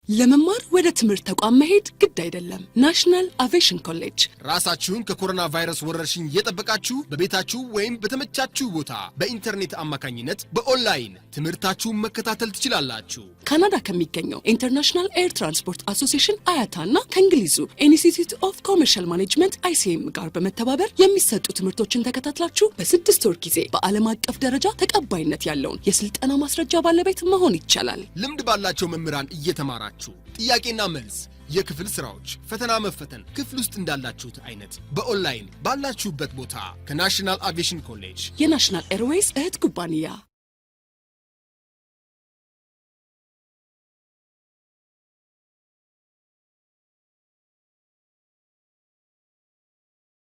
ለመማር ወደ ትምህርት ተቋም መሄድ ግድ አይደለም። ናሽናል አቪዬሽን ኮሌጅ ራሳችሁን ከኮሮና ቫይረስ ወረርሽኝ እየጠበቃችሁ በቤታችሁ ወይም በተመቻችሁ ቦታ በኢንተርኔት አማካኝነት በኦንላይን ትምህርታችሁን መከታተል ትችላላችሁ። ካናዳ ከሚገኘው ኢንተርናሽናል ኤር ትራንስፖርት አሶሲዬሽን አያታና ከእንግሊዙ ኢንስቲትዩት ኦፍ ኮመርሻል ማኔጅመንት ICM ጋር በመተባበር የሚሰጡ ትምህርቶችን ተከታትላችሁ በ6 ወር ጊዜ በዓለም አቀፍ ደረጃ ተቀባይነት ያለውን የስልጠና ማስረጃ ባለቤት መሆን ይቻላል። ልምድ ባላቸው መምህራን እየተማራችሁ ጥያቄና መልስ የክፍል ስራዎች ፈተና መፈተን ክፍል ውስጥ እንዳላችሁት አይነት በኦንላይን ባላችሁበት ቦታ ከናሽናል አቪዬሽን ኮሌጅ የናሽናል ኤርዌይስ እህት ኩባንያ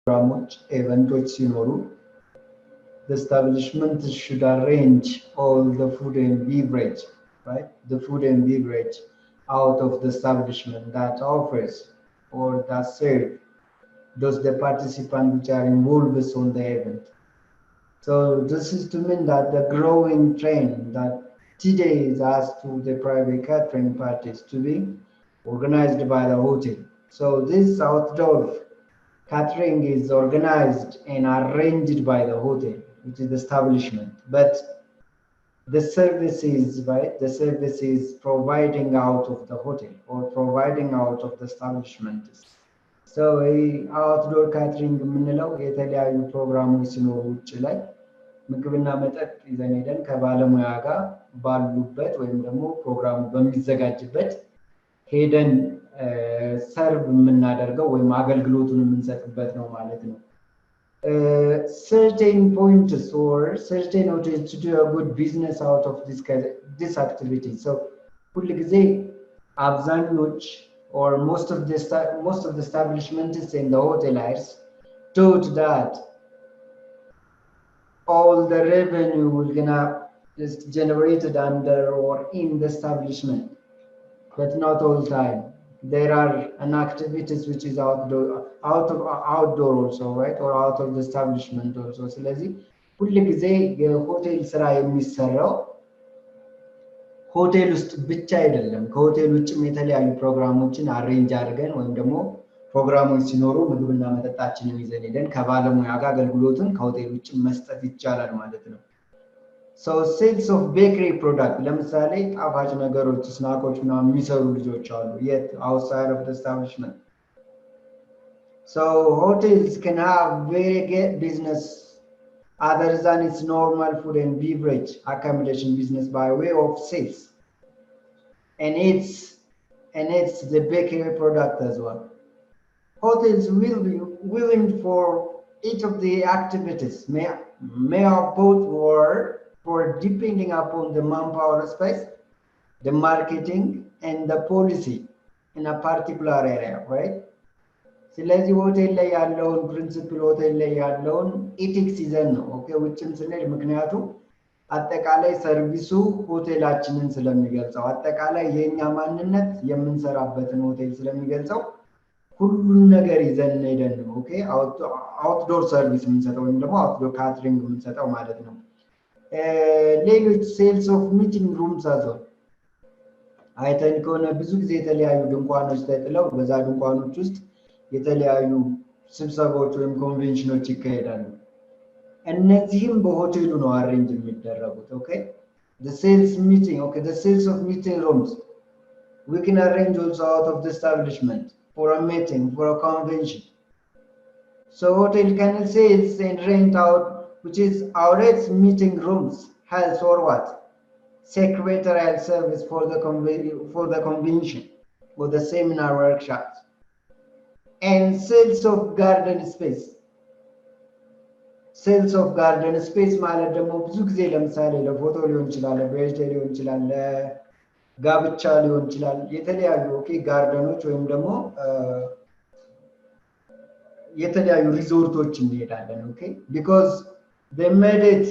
ፕሮግራሞች ኢቨንቶች ሲኖሩ the establishment should arrange all the food and beverage, right? The food and beverage out of the establishment that offers or that serve those the participants which are involved on the event. So this is to mean that the growing trend that today is asked to the private catering parties to be organized by the hotel. So this outdoor catering is organized and arranged by the hotel, which is the establishment. But the services, right? The services providing out of the hotel or providing out of the establishment. So outdoor catering ምንለው የተለያዩ ፕሮግራሞች ሲኖሩ ውጭ ላይ ምግብና መጠጥ ይዘን ሄደን ከባለሙያ ጋር ባሉበት ወይም ደግሞ ፕሮግራሙ በሚዘጋጅበት ሄደን ሰርቭ የምናደርገው ወይም አገልግሎቱን የምንሰጥበት ነው ማለት ነው። Certain points or certain hotels to do a good business out of this activity. So ሁሉ ጊዜ አብዛኞች or most of the establishments in the hoteliers thought that all the revenue will gonna just generated under or in the establishment, but not all time. There are an activities which is outdoor also, right? Or out of the establishment also. ስለዚህ ሁሉ ጊዜ የሆቴል ስራ የሚሰራው ሆቴል ውስጥ ብቻ አይደለም። ከሆቴል ውጭም የተለያዩ ፕሮግራሞችን አሬንጅ አድርገን ወይም ደግሞ ፕሮግራሞች ሲኖሩ ምግብና መጠጣችንን ይዘን ሄደን ከባለሙያ ጋር አገልግሎቱን ከሆቴል ውጭ መስጠት ይቻላል ማለት ነው። So sales of bakery product, ለምሳሌ ጣፋጭ ነገሮች ስናኮች እና የሚሰሩ ልጆች አሉ yet outside of the establishment. So hotels can have very good business other than its normal food and beverage accommodation business by way of sales. And it's the bakery product as well. Hotels will be willing for each of the activities may have both word for depending upon the manpower space, the marketing and the policy in a particular area, right? ስለዚህ ሆቴል ላይ ያለውን ፕሪንሲፕል ሆቴል ላይ ያለውን ኢቲክስ ይዘን ነው ኦኬ ውጭም ስንል ምክንያቱም አጠቃላይ ሰርቪሱ ሆቴላችንን ስለሚገልጸው አጠቃላይ የኛ ማንነት የምንሰራበትን ሆቴል ስለሚገልጸው ሁሉን ነገር ይዘን ሄደን ነው ኦኬ አውትዶር ሰርቪስ የምንሰጠው ወይም ደግሞ አውትዶር ካተሪንግ የምንሰጠው ማለት ነው። ሌሎች ሴልስ ኦፍ ሚቲንግ ሩምስ አዘው አይተን ከሆነ ብዙ ጊዜ የተለያዩ ድንኳኖች ተጥለው በዛ ድንኳኖች ውስጥ የተለያዩ ስብሰባዎች ወይም ኮንቬንሽኖች ይካሄዳሉ። እነዚህም በሆቴሉ ነው አሬንጅ የሚደረጉት ኦኬ the sales meeting okay the sales of meeting rooms we can arrange also out of the establishment for a meeting for a convention. So hotel can sales and rent out which is outlets meeting rooms has or what secretarial service for the convention or the seminar workshops and sales of garden space. Sales of garden space ማለት ደግሞ ብዙ ጊዜ ለምሳሌ ለፎቶ ሊሆን ይችላል ለበርዝዴይ ሊሆን ይችላል ለጋብቻ ሊሆን ይችላል የተለያዩ ኦኬ ጋርደኖች ወይም ደግሞ የተለያዩ ሪዞርቶች እንሄዳለን ኦኬ because they made it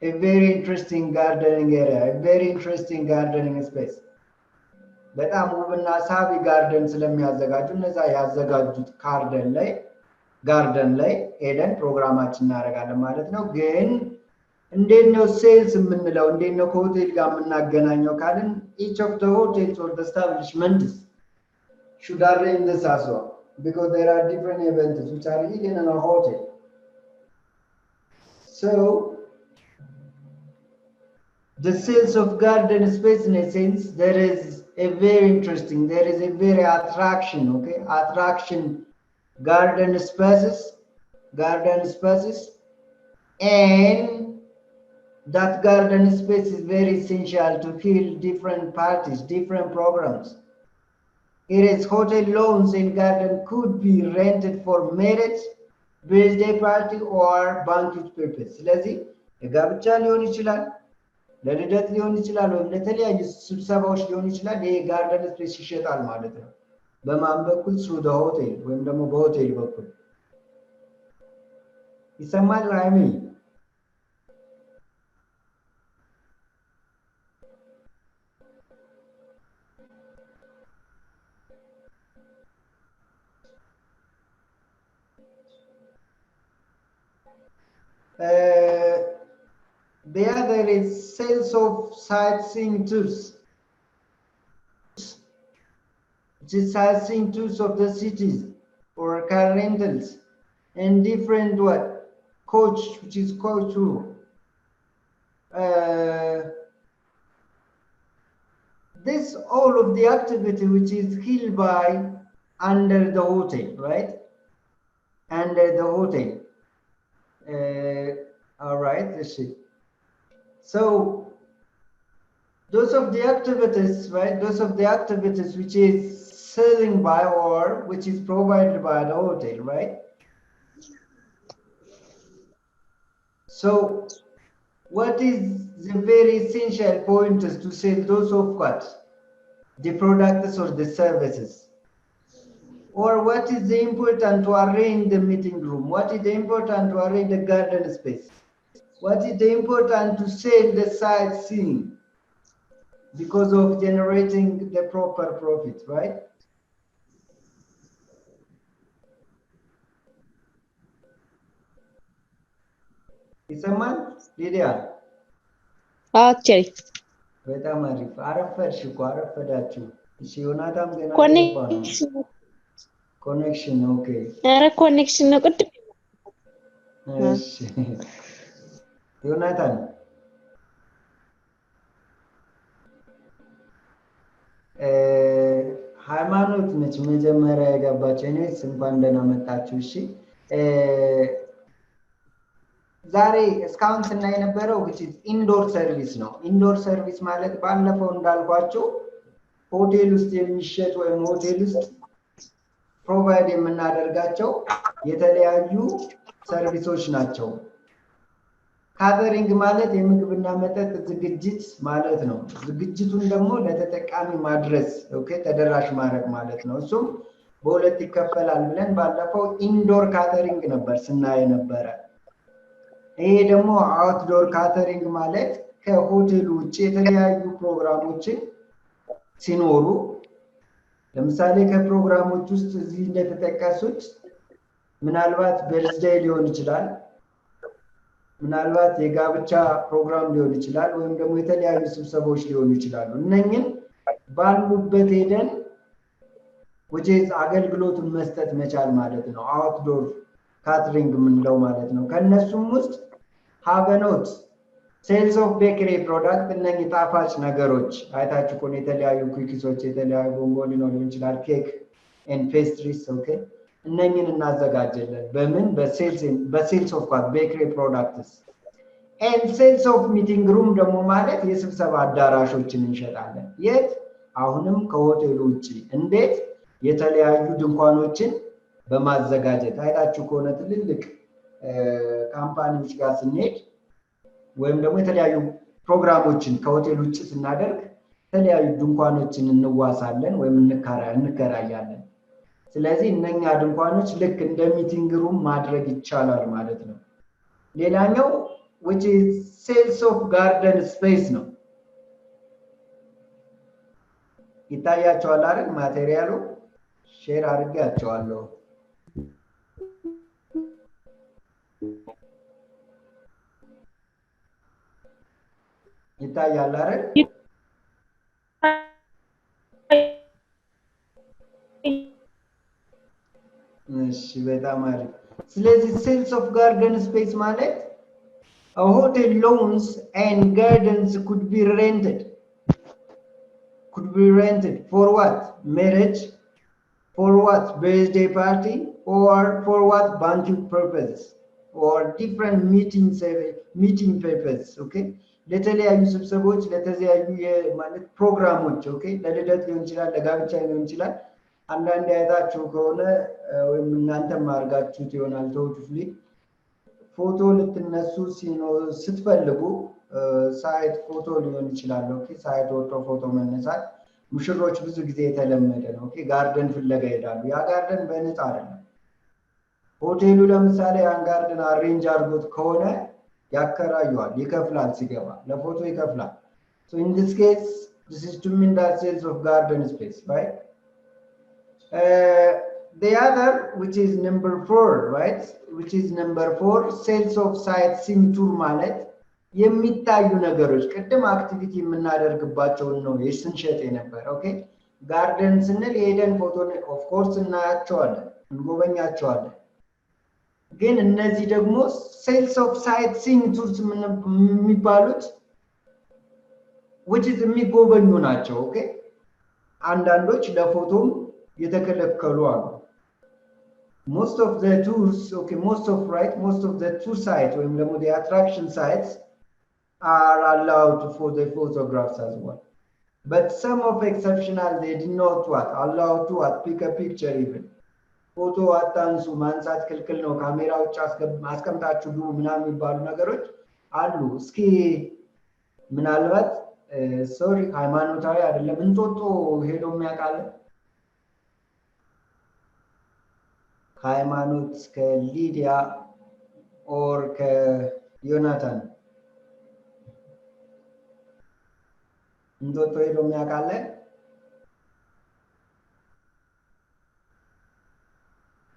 a very interesting gardening area, a very interesting gardening space. በጣም ውብና ሳቢ ጋርደን ስለሚያዘጋጁ እነዛ ያዘጋጁት ጋርደን ላይ ሄደን ፕሮግራማችን እናደርጋለን ማለት ነው። ግን እንዴት ነው ሴልስ የምንለው እንዴት ነው ከሆቴል ጋር የምናገናኘው ካልን each of the hotels or the establishments should arrange this as well because there are different events which are hidden in a hotel. So the sales of garden space in a sense there is a very interesting there is a very attraction okay attraction garden spaces and that garden space is very essential to fill different parties different programs. It is hotel loans in garden could be rented for marriage birthday party or banquet purpose ስለዚህ የጋብቻ ሊሆን ይችላል ለልደት ሊሆን ይችላል ወይም ለተለያዩ ስብሰባዎች ሊሆን ይችላል ይሄ ጋርደን ስፔስ ይሸጣል ማለት ነው በማን በኩል through the hotel ወይም ደግሞ በሆቴል በኩል ይሰማል ራይሚ the other is sales of sightseeing tours which is sightseeing tours of the cities or car rentals and different what coach which is coach tour this all of the activity which is held by under the hotel right under the hotel all right let's see so those of the activities right those of the activities which is selling by or which is provided by the hotel right so what is the very essential point is to sell those of what the products or the services or what is the important to arrange the meeting room what is the important to arrange the garden space what is the important to sell the sightseeing because of generating the proper profit right ይሰማል ሊዲያ አክቹሊ በጣም አሪፍ አረፈድሽ እኮ አረፈዳችሁ እሺ ዮናታም ገና ኮኔክሽን ኦኬ ኧረ ኮኔክሽን ነው ቅድም እሺ ዮናታን ሃይማኖት ነች መጀመሪያ የገባችው እኔስ እንኳን ደህና መጣችሁ እሺ ዛሬ እስካሁን ስናይ የነበረው which is indoor service ነው indoor service ማለት ባለፈው እንዳልኳችሁ ሆቴል ውስጥ የሚሸጥ ወይም ሆቴል ውስጥ ፕሮቫይድ የምናደርጋቸው የተለያዩ ሰርቪሶች ናቸው ካተሪንግ ማለት የምግብና መጠጥ ዝግጅት ማለት ነው ዝግጅቱን ደግሞ ለተጠቃሚ ማድረስ ኦኬ ተደራሽ ማድረግ ማለት ነው እሱም በሁለት ይከፈላል ብለን ባለፈው ኢንዶር ካተሪንግ ነበር ስናይ ነበር ይሄ ደግሞ አውትዶር ካተሪንግ ማለት ከሆቴሉ ውጪ የተለያዩ ፕሮግራሞችን ሲኖሩ ለምሳሌ ከፕሮግራሞች ውስጥ እዚህ እንደተጠቀሱት ምናልባት በርዝዴይ ሊሆን ይችላል ምናልባት የጋብቻ ፕሮግራም ሊሆን ይችላል ወይም ደግሞ የተለያዩ ስብሰባዎች ሊሆኑ ይችላሉ እነኝን ባሉበት ሄደን which is አገልግሎቱን መስጠት መቻል ማለት ነው አውትዶር ካተሪንግ ምንለው ማለት ነው ከነሱም ውስጥ have a note sales of bakery product እነኚህ ጣፋጭ ነገሮች አይታችሁ ኮን የተለያዩ ኩኪሶች የተለያዩ ቦምቦሊኖ ሊሆን ይችላል ኬክ and pastries okay እነኚህን እናዘጋጀለን በምን በሴልስ ኦፍ bakery products and sales of meeting room ደግሞ ማለት የስብሰባ አዳራሾችን እንሸጣለን የት አሁንም ከሆቴሉ ውጪ እንዴት የተለያዩ ድንኳኖችን በማዘጋጀት አይታችሁ ከሆነ ትልልቅ ካምፓኒዎች ጋር ስንሄድ ወይም ደግሞ የተለያዩ ፕሮግራሞችን ከሆቴል ውጪ ስናደርግ የተለያዩ ድንኳኖችን እንዋሳለን ወይም እንከራያለን ስለዚህ እነኛ ድንኳኖች ልክ እንደ ሚቲንግ ሩም ማድረግ ይቻላል ማለት ነው ሌላኛው which is sales of garden space ነው ይታያችኋል አይደል ማቴሪያሉ ሼር አድርጋቸዋለሁ ይታያል አይደል? እሺ በጣም አሪፍ። ስለዚህ ሴልስ ኦፍ ጋርደን ስፔስ ማለት a hotel lawns and gardens could be rented for what? Marriage, for what? Birthday party, or for what? Banquet purpose, or different meeting purpose. Okay, ለተለያዩ ስብሰቦች ለተለያዩ ማለት ፕሮግራሞች ኦኬ ለልደት ሊሆን ይችላል ለጋብቻ ሊሆን ይችላል አንዳንድ አይታችሁ ከሆነ ወይም እናንተም አድርጋችሁት ይሆናል ተውትፍሊ ፎቶ ልትነሱ ስትፈልጉ ሳይት ፎቶ ሊሆን ይችላል ኦኬ ሳይት ወጥቶ ፎቶ መነሳት ሙሽሮች ብዙ ጊዜ የተለመደ ነው ኦኬ ጋርደን ፍለጋ ይሄዳሉ ያ ጋርደን በነፃ አይደለም ሆቴሉ ለምሳሌ ያን ጋርደን አሬንጅ አድርጎት ከሆነ ያከራዩዋል ይከፍላል ሲገባ ለፎቶ ይከፍላል so in this case this is to mean that sales of garden space right the other which is number 4 right which is number 4 sales of sightseeing tour ማለት የሚታዩ ነገሮች ቅድም አክቲቪቲ የምናደርግባቸው ነው የስንሸጥ የነበር ኦኬ ጋርደን ስንል ሄደን ፎቶ ኦፍ ኮርስ እናያቸዋለን እንጎበኛቸዋለን ግን እነዚህ ደግሞ ሴልስ ኦፍ ሳይትሲንግ ቱርስ የሚባሉት which is የሚጎበኙ ናቸው ኦኬ አንዳንዶች ለፎቶም የተከለከሉ አሉ most of the tours okay most of the tour sites ወይም ደግሞ the attraction sites are allowed for the photographs as well but some of exceptional they did not what allow to what pick a picture even ፎቶ አታንሱ ማንሳት ክልክል ነው ካሜራው አስቀምጣችሁ ግቡ ምናምን የሚባሉ ነገሮች አሉ እስኪ ምናልባት ሶሪ ሃይማኖታዊ አይደለም እንጦጦ ሄዶ የሚያውቃል ሃይማኖት ከሊዲያ ኦር ከዮናታን እንጦጦ ሄዶ የሚያውቃል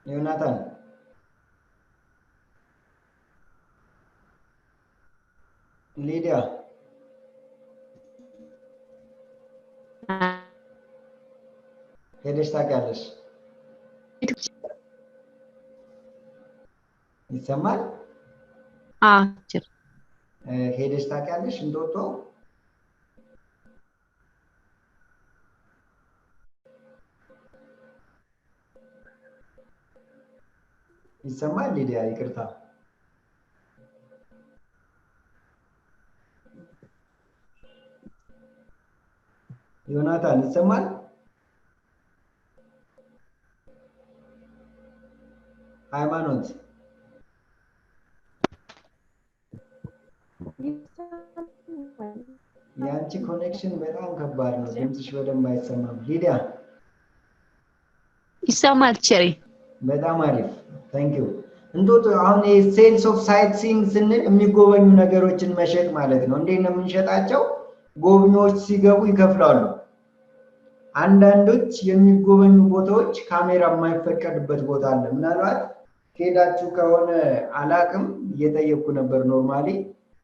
ዮናታን ሊዲያ ሄደሽ ታውቂያለሽ ይሰማል ሄደሽ ታውቂያለሽ እንጦጦ ይሰማል ሊዲያ ይቅርታ ዮናታን ይሰማል ሃይማኖት ያንቺ ኮኔክሽን በጣም ከባድ ነው ድምጽሽ በደንብ አይሰማም ሊዲያ ይሰማል ቸሪ በጣም አሪፍ ታንክ ዩ እንጦጦ አሁን ሴልስ ኦፍ ሳይትሲንግ ስንል የሚጎበኙ ነገሮችን መሸጥ ማለት ነው እንዴት ነው የምንሸጣቸው ጎብኚዎች ሲገቡ ይከፍላሉ አንዳንዶች የሚጎበኙ ቦታዎች ካሜራ የማይፈቀድበት ቦታ አለ ምናልባት ሄዳችሁ ከሆነ አላቅም እየጠየቅኩ ነበር ኖርማሊ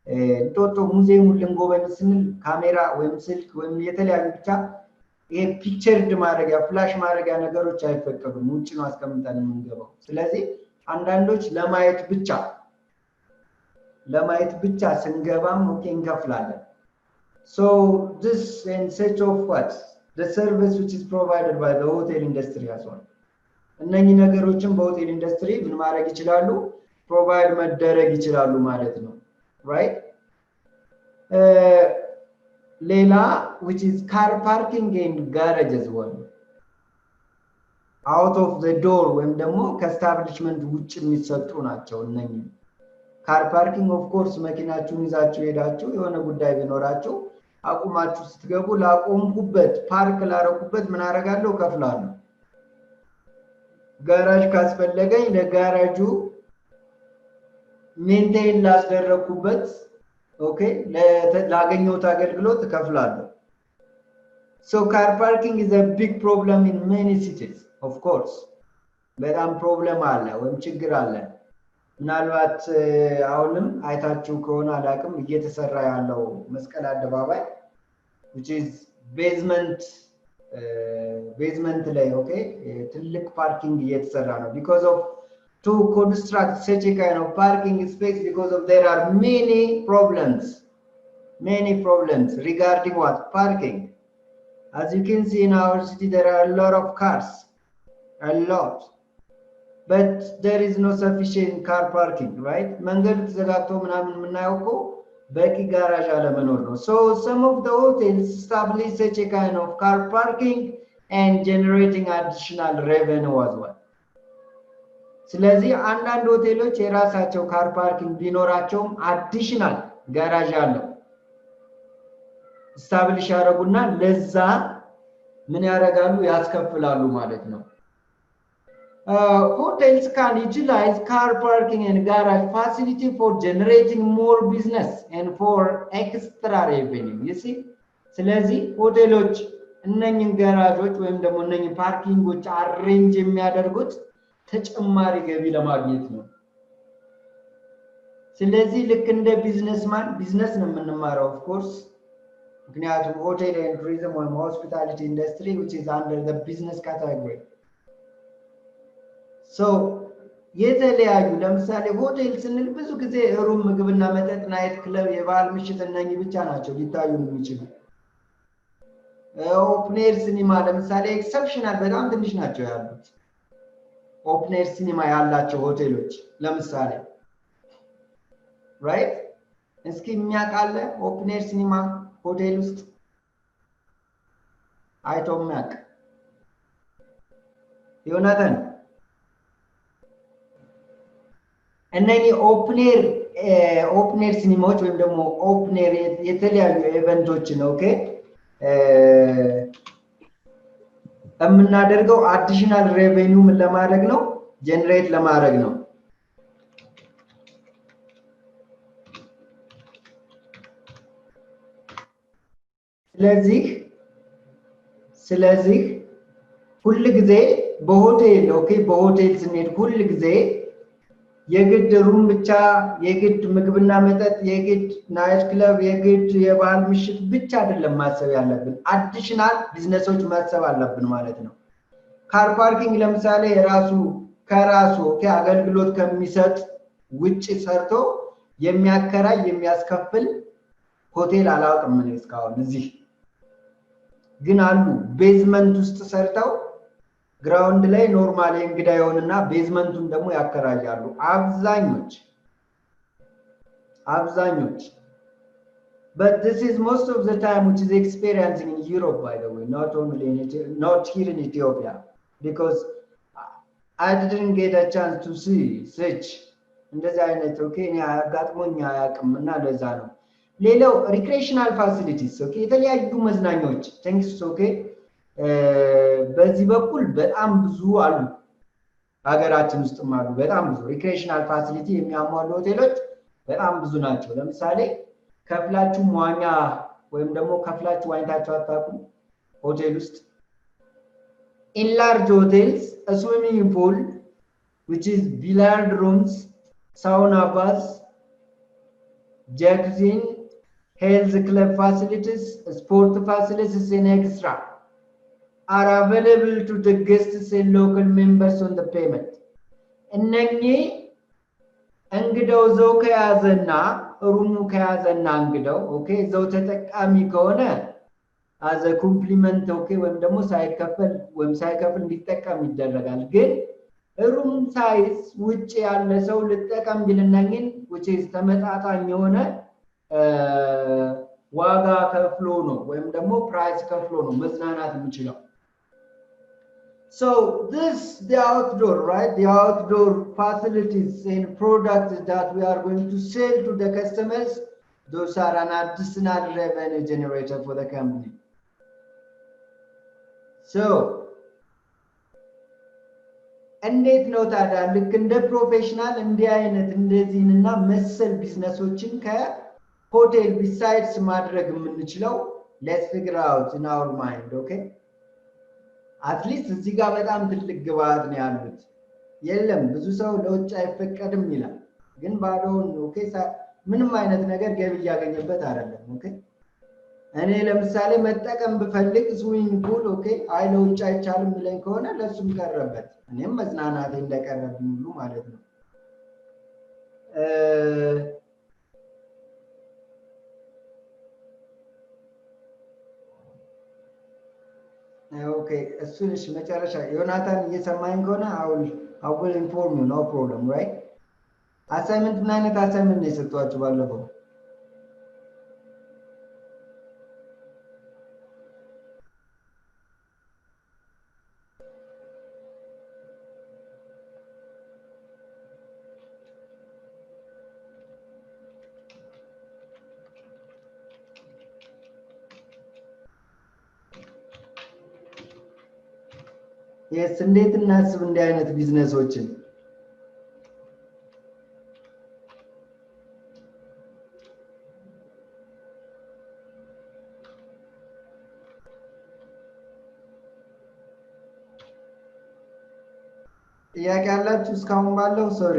እንጦጦ ሙዚየሙን ልንጎበኝ ስንል ካሜራ ወይም ስልክ ወይም የተለያዩ ብቻ ይሄ ፒክቸርድ ማድረጊያ ፍላሽ ማድረጊያ ነገሮች አይፈቀዱም ውጭ ነው አስቀምጠን የምንገባው ስለዚህ አንዳንዶች ለማየት ብቻ ስንገባም ኦኬ እንከፍላለን so this and such of what the service which is provided by the hotel industry as well እነኚህ ነገሮችን በሆቴል ኢንዱስትሪ ምን ማድረግ ይችላሉ ፕሮቫይድ መደረግ ይችላሉ ማለት ነው right ሌላ which is car parking and garage as well out of the door ወይም ደግሞ ከስታብሊሽመንት ውጭ የሚሰጡ ናቸው እነኚህ car parking of course መኪናችሁን ይዛችሁ ሄዳችሁ የሆነ ጉዳይ ቢኖራችሁ አቁማችሁ ስትገቡ ላቆምኩበት ፓርክ ላረኩበት ምን አረጋለሁ ከፍላለሁ ጋራጅ ካስፈለገኝ ለጋራጁ ሜንቴን ላስደረኩበት ኦኬ ላገኘሁት አገልግሎት ከፍላለሁ so car parking is a big problem in many cities of course በጣም ፕሮብለም አለ ወይም ችግር አለ ምናልባት አሁንም አይታችሁ ከሆነ አላቅም እየተሰራ ያለው መስቀል አደባባይ which is basement ላይ okay ትልቅ ፓርኪንግ እየተሰራ ነው because of to construct such a kind of parking space because of there are many problems regarding what parking. As you can see in our city there are a lot of cars, a lot, but there is no sufficient car parking, right? መንገድ ተዘጋግቶ ምናምን የምናየው እኮ በቂ ጋራዥ አለመኖር ነው. So some of the hotels establish such a kind of car parking and generating additional revenue as well. ስለዚህ አንዳንድ ሆቴሎች የራሳቸው ካር ፓርኪንግ ቢኖራቸውም አዲሽናል ጋራዥ አለው ስታብሊሽ ያደርጉና ለዛ ምን ያደርጋሉ ያስከፍላሉ ማለት ነው. Hotels can utilize car parking and garage facility for generating more business and for extra revenue. You see? ስለዚህ ሆቴሎች እነኝን ጋራዦች ወይም ደግሞ እነኝን ፓርኪንጎች አሬንጅ የሚያደርጉት ተጨማሪ ገቢ ለማግኘት ነው. ስለዚህ ልክ እንደ ቢዝነስማን ቢዝነስ ነው የምንማረው of course ምክንያቱም ሆቴል ኤንድ ቱሪዝም ወይም ሆስፒታሊቲ ኢንዱስትሪ which is under the business category. So የተለያዩ ለምሳሌ ሆቴል ስንል ብዙ ጊዜ ሩም ምግብና መጠጥ ናይት ክለብ የባህል ምሽት እነኚህ ብቻ ናቸው ሊታዩ የሚችሉ ኦፕን ኤር ሲኒማ ለምሳሌ ኤክሰፕሽናል በጣም ትንሽ ናቸው ያሉት ኦፕን ኤር ሲኒማ ያላቸው ሆቴሎች ለምሳሌ right እስኪ የሚያቃለ ኦፕን ኤር ሲኒማ ሆቴል ውስጥ አይቶም ያቅ ዮናታን እነኚህ ኦፕን ኤር ሲኒማዎች ወይም ደግሞ ኦፕን ኤር የተለያዩ ኢቨንቶች ነው ኦኬ የምናደርገው አዲሽናል ሬቨኒው ምን ለማድረግ ነው ጀነሬት ለማድረግ ነው. ስለዚህ ሁሉ ጊዜ በሆቴል ኦኬ በሆቴል ስንሄድ ሁሉ ጊዜ የግድ ሩም ብቻ የግድ ምግብና መጠጥ የግድ ናይት ክለብ የግድ የባህል ምሽት ብቻ አይደለም ማሰብ ያለብን አዲሽናል ቢዝነሶች ማሰብ አለብን ማለት ነው. ካር ፓርኪንግ ለምሳሌ ከራሱ አገልግሎት ከሚሰጥ ውጪ ሰርቶ የሚያከራይ የሚያስከፍል ሆቴል አላውቅም ምን እስካሁን እዚህ ግን አሉ ቤዝመንት ውስጥ ሰርተው ግራውንድ ላይ ኖርማል እንግዳ ይሆንና ቤዝመንቱን ደግሞ ያከራያሉ አብዛኞች but this is most of the time which is experiencing in Europe by the way not here in Ethiopia because I didn't get a chance to see such እንደዛ አይነት ኦኬ እኔ አጋጥሞኛ ያቅምና ለዛ ነው. ሌላው ሪክሬሽናል ፋሲሊቲስ ኦኬ የተለያዩ መዝናኛዎች ቴንክስ ኦኬ በዚህ በኩል በጣም ብዙ አሉ ሀገራችን ውስጥም አሉ በጣም ብዙ ሪክሬሽናል ፋሲሊቲ የሚያሟሉ ሆቴሎች በጣም ብዙ ናቸው. ለምሳሌ ከፍላችሁ መዋኛ ወይም ደግሞ ከፍላችሁ ዋኝታችሁ አታውቁም ሆቴል ውስጥ in large hotels a swimming pool which is billiard rooms sauna baths jacuzzi health club facilities sport facilities and extra are available to the guests and local members on the payment. እነኚህ እንግዳው ዘው ከያዘና ሩሙ ከያዘና እንግዳው ኦኬ ዘው ተጠቃሚ ከሆነ as a compliment ኦኬ ወይም ደግሞ ሳይከፍል እንዲጠቀም ይደረጋል. ግን ሩም ሳይዝ ውጪ ያለ ሰው ልጠቀም ቢልናኝን which is ተመጣጣኝ የሆነ ዋጋ ከፍሎ ነው ወይም ደግሞ ፕራይስ ከፍሎ ነው መዝናናት የሚችለው. So the outdoor, right? The outdoor facilities and products that we are going to sell to the customers, those are an additional revenue generator for the company. So, እንዴት ነው ታዲያ ልክ እንደ ፕሮፌሽናል እንዲህ አይነት እንደዚህና መሰል ቢዝነሶችን ከሆቴል ቢሳይድስ ማድረግ የምንችለው let's figure out in our mind, okay? at least እዚህ ጋር በጣም ትልቅ ግብአት ነው ያሉት የለም ብዙ ሰው ለውጭ አይፈቀድም ይላል ግን ባዶውን ኦኬ ምንም አይነት ነገር ገቢ እያገኘበት አይደለም ኦኬ እኔ ለምሳሌ መጠቀም ብፈልግ ስዊሚንግ ፑል ኦኬ አይ ለውጭ አይቻልም ብለኝ ከሆነ ለሱም ቀረበት እኔም መዝናናቴ እንደቀረብኝ ሁሉ ማለት ነው ኦኬ እሱንሽ መጨረሻ ዮናታን እየሰማኝ ከሆነ I will inform you no problem right አሳይመንት ምን አይነት አሳይመንት ነው የሰጧችሁ ባለፈው yes እንዴት እናስብ እንዲህ አይነት ቢዝነሶችን ጥያቄ ያላችሁ እስካሁን ባለው ሶሪ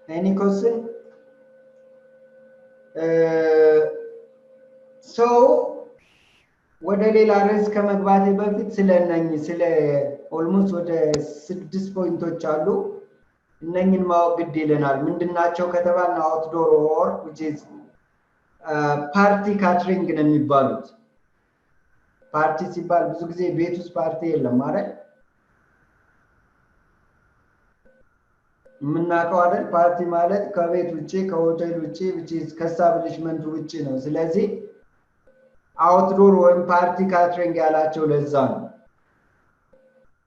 any question so ወደ ሌላ ርዕስ ከመግባቴ በፊት ስለ ኦልሞስት ወደ 6 ፖይንቶች አሉ እነኝን ማወቅ ግድ ይለናል ምንድናቸው ከተባለ አውትዶር ኦር which is ፓርቲ ካትሪንግ ነው የሚባሉት ፓርቲ ሲባል ብዙ ጊዜ ቤት ውስጥ ፓርቲ የለም አይደል ምናቀው አይደል ፓርቲ ማለት ከቤት ውጪ ከሆቴል ውጪ which is ከስታብሊሽመንት ውጪ ነው ስለዚህ አውትዶር ወይም ፓርቲ ካትሪንግ ያላቸው ለዛ ነው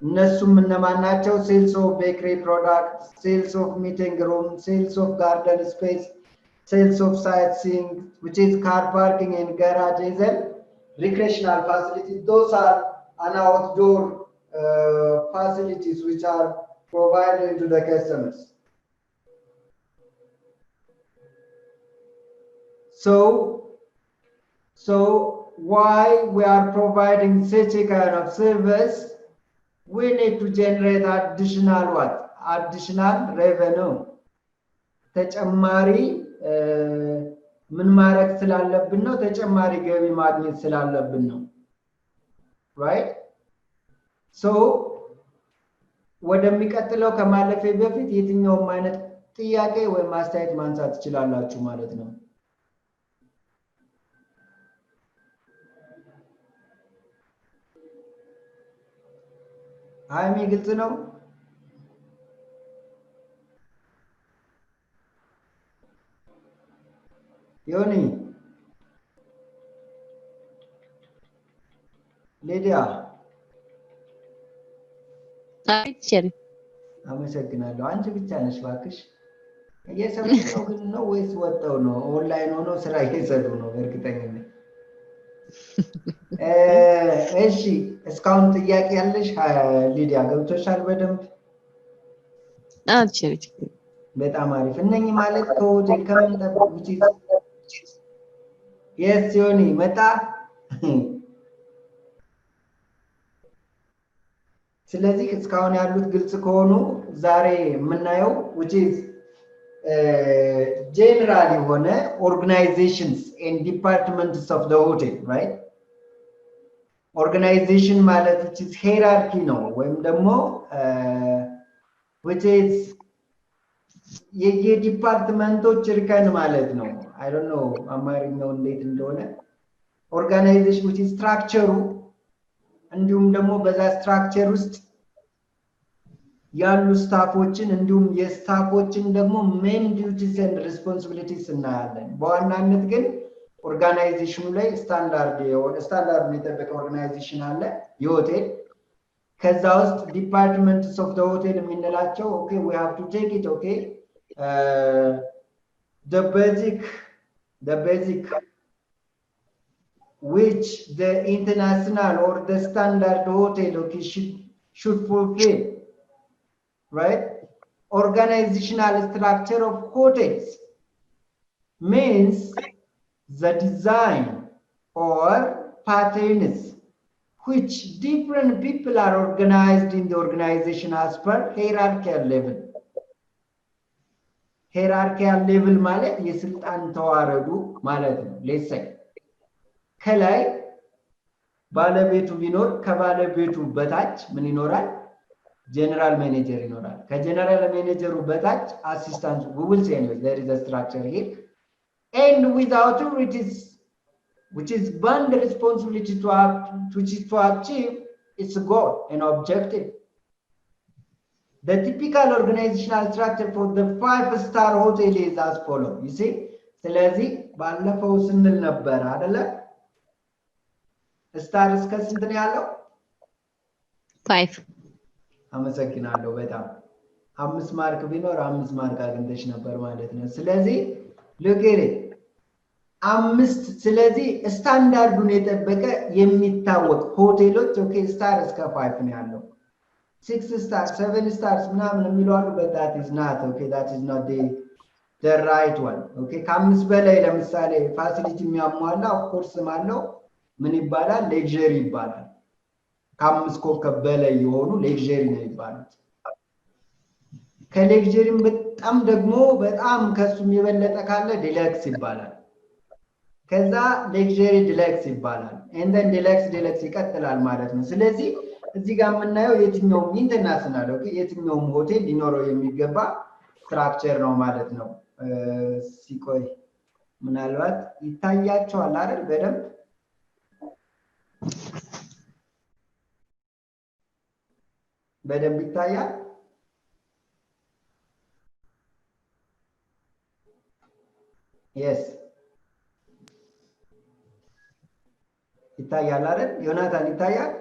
እነሱም እነማን ናቸው ሴልስ ኦፍ ቤከሪ ፕሮዳክት ሴልስ ኦፍ ሚቲንግ ሩም ሴልስ ኦፍ ጋርደን ስፔስ ሴልስ ኦፍ ሳይትሲንግ which is car parking and garages and recreational facilities those are an outdoor facilities which are provided to the customers so why we are providing such a kind of service we need to generate additional what additional revenue ተጨማሪ ምን ማድረግ ስላለብን ነው ተጨማሪ ገቢ ማግኘት ስላለብን ነው right so ወደሚቀጥለው ከማለፌ በፊት የትኛውም አይነት ጥያቄ ወይ ማስተያየት ማንሳት ትችላላችሁ ማለት ነው ሃይሚ ግልጽ ነው ዮኒ ሌዲያ አይቸሪ አመሰግናለሁ አንቺ ብቻ ነሽ ባክሽ እየሰማው ግን ነው ወይስ ወጣው ነው ኦንላይን ሆኖ ስራ እየሰሩ ነው እርግጠኛ ነኝ እሺ እስካሁን ጥያቄ ያለሽ ሊዲያ ገብቶሻል በደንብ አይቸሪ በጣም አሪፍ እነኚህ ማለት ከሆቴል ከመንጠብቁት yes ዮኒ መጣ ስለዚህ እስካሁን ያሉት ግልጽ ከሆኑ ዛሬ የምናየው which is general የሆነ organizations and departments of the hotel right organization ማለት which is hierarchy ነው ወይም ደግሞ which is የዲፓርትመንቶች እርከን ማለት ነው I don't know አማርኛው እንዴት እንደሆነ organization which is structure እንዲሁም ደግሞ በዛ ስትራክቸር ውስጥ ያሉ ስታፎችን እንዲሁም የስታፎችን ደግሞ ሜን ዲዩቲስ ኤንድ ሪስፖንሲቢሊቲስ እናያለን በዋናነት ግን ኦርጋናይዜሽኑ ላይ ስታንዳርድ የጠበቀ ኦርጋናይዜሽን አለ የሆቴል ከዛ ውስጥ ዲፓርትመንትስ ኦፍ ዘ ሆቴል የምንላቸው ኦኬ we have to take it okay the basic which the international or the standard hotel okay should fulfill right organizational structure of hotels means the design or patterns which different people are organized in the organization as per hierarchical level. Hierarchical level ማለት የስልጣን ተዋረዱ ማለት ነው። let's say ከላይ ባለቤቱ ቢኖር ከባለቤቱ በታች ምን ይኖራል? general manager ይኖራል። ከጀነራል ማኔጀሩ በታች assistant, we will say anyway, there is a structure here, and without which is bound responsibility to achieve its goal and objective. The typical organizational structure for the 5-star hotel is as follows. You see, ስለዚህ ባለፈው ስንል ነበር አይደለ? ስታር እስከ ስንት ነው ያለው? 5 አመሰግናለሁ በጣም 5 ማርክ ቢኖር 5 ማርክ አግኝተሽ ነበር ማለት ነው። ስለዚህ ለገሬ 5 ስለዚህ ስታንዳርዱን የጠበቀ የሚታወቅ ሆቴሎች ኦኬ ስታር እስከ 5 ነው ያለው። 6 stars 7 stars ምናምን የሚለው አሉ but that is not okay, that is not the right one. okay ከ5 በላይ ለምሳሌ ፋሲሊቲ የሚያሟላ ኦፍ ኮርስ ማለው ምን ይባላል? ሌክዠሪ ይባላል። ከ5 ኮከብ በላይ የሆኑ ሌክዠሪ ነው ይባላል። ከሌክዠሪም በጣም ደግሞ በጣም ከሱም የበለጠ ካለ ዲለክስ ይባላል። ከዛ ሌክዠሪ ዲለክስ ይባላል and then ዲለክስ ይቀጥላል ማለት ነው። ስለዚህ እዚህ ጋር የምናየው የትኛው ኢንተርናሽናል ኦኬ የትኛው ሆቴል ሊኖረው የሚገባ ስትራክቸር ነው ማለት ነው። ሲቆይ ምናልባት ይታያቸዋል አይደል? በደንብ ይታያል። yes ይታያል አይደል? ዮናታን ይታያል?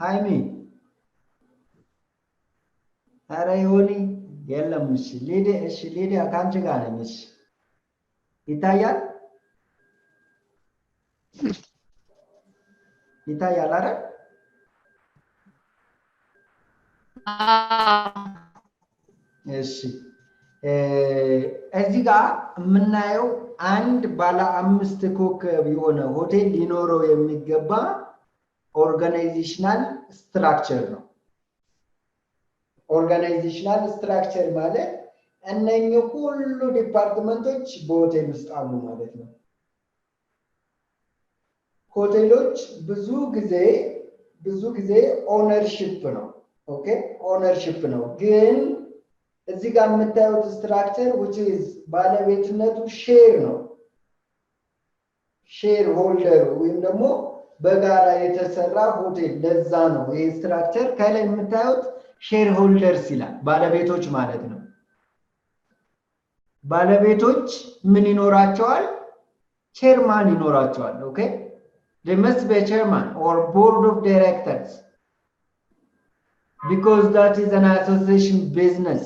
ሃይሚ አረ ዮኒ የለም። እሺ ሊዲያ ካንቺ ጋር ነኝ። እሺ ይታያል አይደል? እሺ እዚህ ጋር የምናየው አንድ ባለ 5 ኮከብ የሆነ ሆቴል ሊኖረው የሚገባ ኦርጋናይዜሽናል ስትራክቸር ነው። ኦርጋናይዜሽናል ስትራክቸር ማለት እነኚህ ሁሉ ዲፓርትመንቶች በሆቴል ውስጥ አሉ ማለት ነው። ሆቴሎች ብዙ ጊዜ ኦነርሺፕ ነው። ኦኬ ኦነርሺፕ ነው። ግን እዚህ ጋር የምታዩት ስትራክቸር which is ባለቤትነቱ ሼር ነው። ሼር ሆልደር ወይም ደግሞ በጋራ የተሰራ ሆቴል። ለዛ ነው ይሄ ስትራክቸር ከላይ የምታዩት ሼር ሆልደርስ ይላል። ባለቤቶች ማለት ነው። ባለቤቶች ምን ይኖራቸዋል? ቼርማን ይኖራቸዋል። ኦኬ they must be a chairman or board of directors because that is an association business.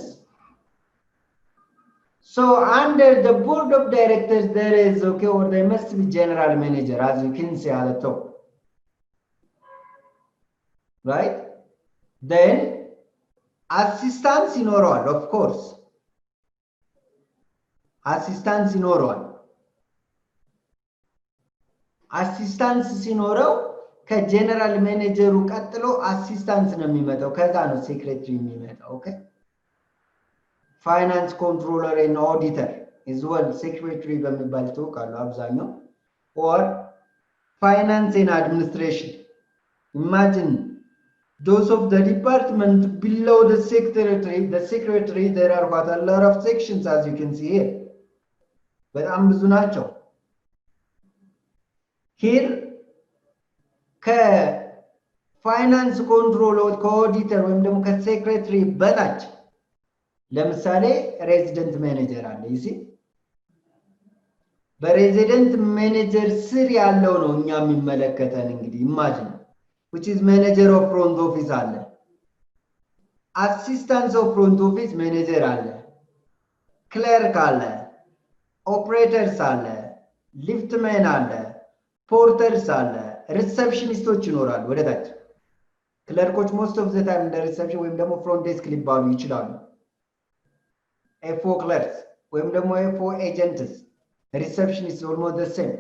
So under the board of directors there is okay, or there must be general manager as you can see at the top, right? Then assistants ይኖረዋል of course assistants ይኖረዋል። አሲስታንስ ሲኖረው ከጀነራል ማኔጀሩ ቀጥሎ አሲስታንስ ነው የሚመጣው። ከዛ ነው ሴክሬታሪ የሚመጣው። ኦኬ ፋይናንስ ኮንትሮለር እና ኦዲተር is well secretary በሚባል ተወካሉ አብዛኛው or finance and administration. Imagine those of the department below the secretary there are what a lot of sections as you can see here. በጣም ብዙ ናቸው። here ከፋይናንስ ኮንትሮለር ከኦዲተር ወይም ደግሞ ከሴክሬታሪ በታች ለምሳሌ ሬዚደንት ማኔጀር አለ። ይሲ በሬዚደንት ማኔጀር ስር ያለው ነው እኛ የሚመለከተን። እንግዲህ ኢማጂን which is manager of front office አለ፣ assistant of front office manager አለ፣ ክለርክ አለ፣ ኦፕሬተርስ አለ፣ ሊፍትመን አለ፣ ፖርተርስ አለ፣ ሪሰፕሽኒስቶች ይኖራሉ። ወደ ታች ክለርኮች most of the time እንደ ሪሰፕሽን ወይም ደግሞ ፍሮንት ዴስክ ሊባሉ ይችላሉ። ኤፍኦ ክለርክስ ወይም ደግሞ ኤፍኦ ኤጀንትስ፣ ሪሰፕሽኒስት almost the same።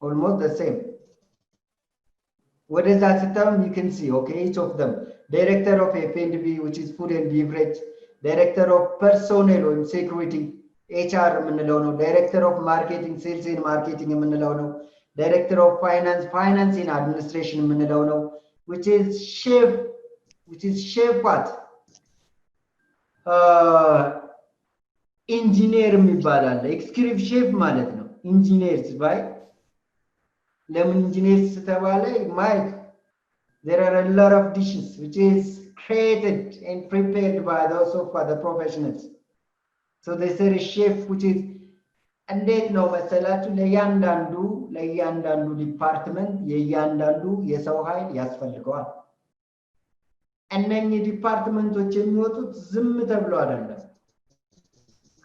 almost the same. What is that term? You can see, okay, each of them. Director of F&B, which is food and beverage. Director of personnel and security, HR, Director of marketing, sales and marketing, Director of finance and administration, which is chef what? Engineer የሚባላል executive chef ማለት ነው engineers right ለምን engineers ተባለ Mike there are a lot of dishes which is created and prepared by those of the professionals so they say a chef which is እንዴት ነው መሰላችሁ ለእያንዳንዱ ዲፓርትመንት የእያንዳንዱ የሰው ኃይል ያስፈልገዋል እነኚህ ዲፓርትመንቶች የሚወጡት ዝም ተብሎ አይደለም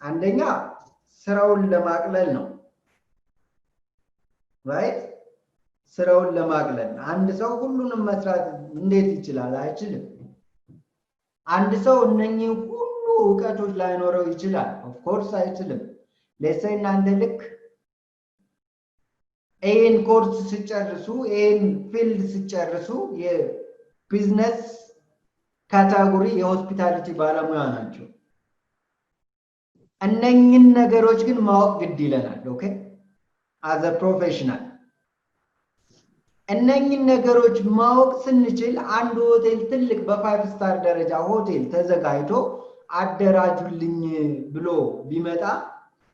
አንደኛ ስራውን ለማቅለል ነው right ስራውን ለማቅለል አንድ ሰው ሁሉንም መስራት እንዴት ይችላል አይችልም አንድ ሰው እነኚህ ሁሉ ዕውቀቶች ላይኖረው ይችላል of course አይችልም ለሰይ እናንተ ልክ ኤን ኮርስ ሲጨርሱ ኤን ፊልድ ሲጨርሱ የቢዝነስ ካታጎሪ የሆስፒታሊቲ ባለሙያ ናቸው እነኚህን ነገሮች ግን ማወቅ ግድ ይለናል ኦኬ as a professional እነኚህን ነገሮች ማወቅ ስንችል አንድ ሆቴል ትልቅ በ5 ስታር ደረጃ ሆቴል ተዘጋጅቶ አደራጁልኝ ብሎ ቢመጣ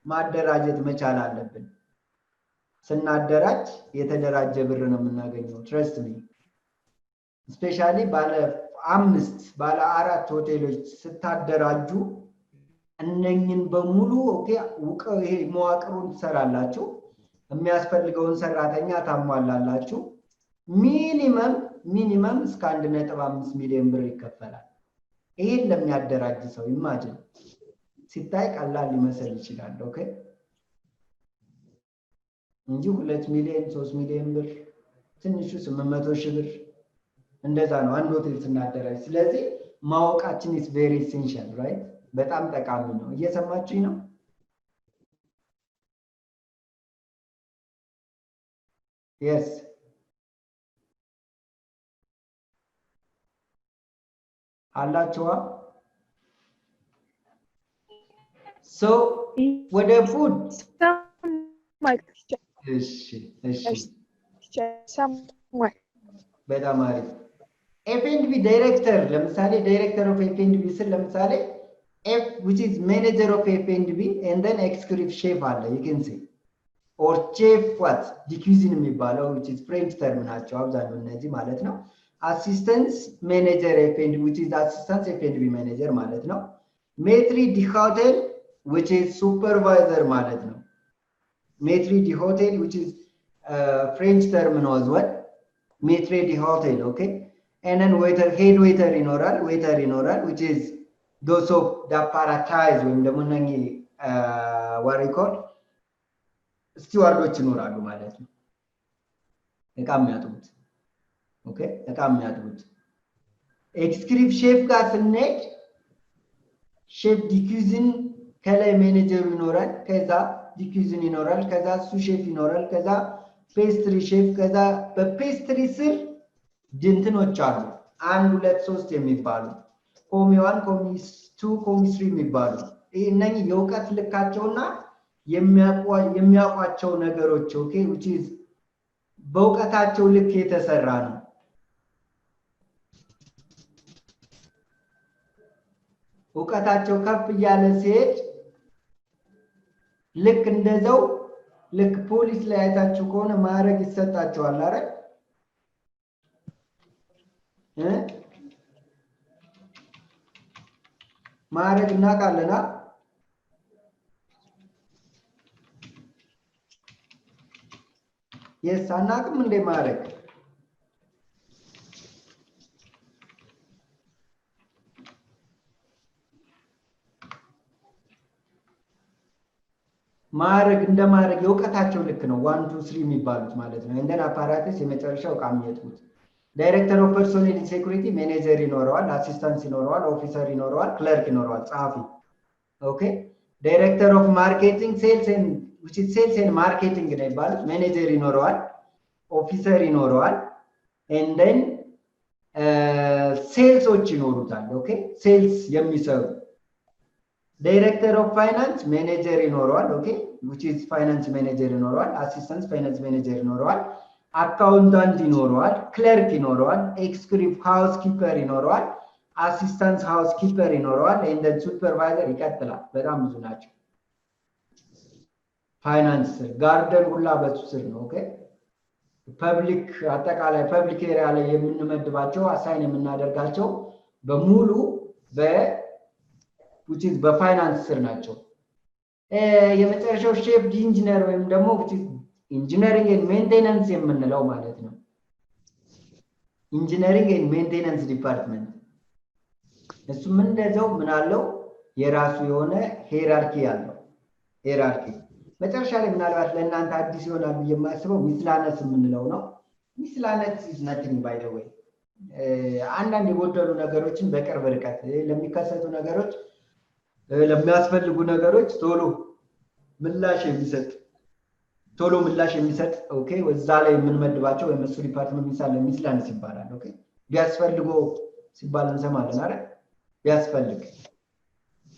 ማደራጀት መቻል አለብን ስናደራጅ የተደራጀ ብር ነው የምናገኘው trust me especially ባለ 5 ባለ 4 ሆቴሎች ስታደራጁ እነኚህን በሙሉ ኦኬ ይሄ መዋቅሩን ትሰራላችሁ የሚያስፈልገውን ሰራተኛ ታሟላላችሁ ሚኒመም እስከ 1.5 ሚሊዮን ብር ይከፈላል ይሄን ለሚያደራጅ ሰው ኢማጂን ሲታይ ቀላል ሊመስል ይችላል ኦኬ እንጂ 2 ሚሊዮን 3 ሚሊዮን ብር ትንሹ 800 ሺህ ብር እንደዛ ነው አንድ ሆቴል ስናደራጅ ስለዚህ ማወቃችን is very essential right በጣም ጠቃሚ ነው እየሰማችሁኝ ነው yes አላችኋ so with the food እሺ በጣም አሪፍ F&B director ለምሳሌ director of F&B ስል ለምሳሌ F which is manager of F&B and then executive chef አለ you can say or chef what the cuisine የሚባለው which is French term ናቸው አብዛኛው እነዚህ ማለት ነው assistant manager F&B which is assistant F&B manager ማለት ነው maître d'hôtel which is supervisor ማለት ነው maître d'hôtel which is French term ነው as well maître d'hôtel okay and then head waiter ይኖራል which is those of the apparatus ወይም ደግሞ እነኚህ what we call ስቲዋርዶች ይኖራሉ ማለት ነው እቃ የሚያጥቡት ኦኬ እቃ የሚያጥቡት ኤክስክሪፕት ሼፍ ጋር ስንሄድ ሼፍ ዲኩዚን ከላይ ማኔጀሩ ይኖራል ከዛ ዲኩዚን ይኖራል ከዛ ሱ ሼፍ ይኖራል ከዛ ፔስትሪ ሼፍ ከዛ በፔስትሪ ስር ድንትኖች አሉ 1 2 3 የሚባሉ ኮሚ 1 ኮሚ 2 ኮሚ 3 የሚባሉ እነኚህ የዕውቀት ልካቸውና የሚያቋቸው ነገሮች ኦኬ which is በዕውቀታቸው ልክ የተሰራ ነው ዕውቀታቸው ከፍ ያለ ሲሄድ ልክ እንደዛው ልክ ፖሊስ ላይ አይታችሁ ከሆነ ማዕረግ ይሰጣቸዋል አይደል ማዕረግ እናቃለና yes አናቅም እንደ ማዕረግ ማዕረግ እንደ ማዕረግ የዕውቀታቸው ልክ ነው 1 2 3 የሚባሉት ማለት ነው እንደና አፓራተስ የመጨረሻው ዕቃ የሚያጥቡት ዳይሬክተር ኦፍ ፐርሶኔል ሴኩሪቲ ማኔጀር ይኖረዋል አሲስታንት ይኖረዋል ኦፊሰር ይኖረዋል ክለርክ ይኖረዋል ጸሐፊ ኦኬ ዳይሬክተር ኦፍ ማርኬቲንግ ሴልስ ኤንድ which is sales and marketing ይባላል manager ይኖረዋል officer ይኖረዋል and then ሴልሶች ይኖሩታል okay sales የሚሰሩ director of finance manager ይኖረዋል okay which is finance manager ይኖረዋል assistant finance manager ይኖረዋል accountant ይኖረዋል clerk ይኖረዋል executive housekeeper ይኖረዋል assistant housekeeper ይኖረዋል and then supervisor ይቀጥላል በጣም ብዙ ናቸው finance garden ሁላ በሱ ስር ነው okay ፐብሊክ አጠቃላይ ፐብሊክ ኤሪያ ላይ የምንመድባቸው አሳይን የምናደርጋቸው በሙሉ which is በፋይናንስ ስር ናቸው የመጨረሻው ሼፍ ኢንጂነር ወይም ደግሞ which is ኢንጂነሪንግ ኤንድ ሜንቴናንስ የምንለው ማለት ነው ኢንጂነሪንግ ኤንድ ሜንቴናንስ ዲፓርትመንት እሱም እንደዛው ምን አለው የራሱ የሆነ ሄራርኪ ያለው ሄራርኪ መጨረሻ ላይ ምናልባት ለእናንተ አዲስ ይሆናል የማስበው ሚስላነስ የምንለው ነው ሚስላነስ is nothing by the way አንዳንድ የጎደሉ ነገሮችን በቅርብ ርቀት ለሚከሰቱ ነገሮች ለሚያስፈልጉ ነገሮች ቶሎ ምላሽ የሚሰጥ ኦኬ ወዛ ላይ የምንመድባቸው ወይስ ዲፓርትመንት ሚስላነስ ይባላል ኦኬ ቢያስፈልጎ ሲባል እንሰማለን አይደል ቢያስፈልግ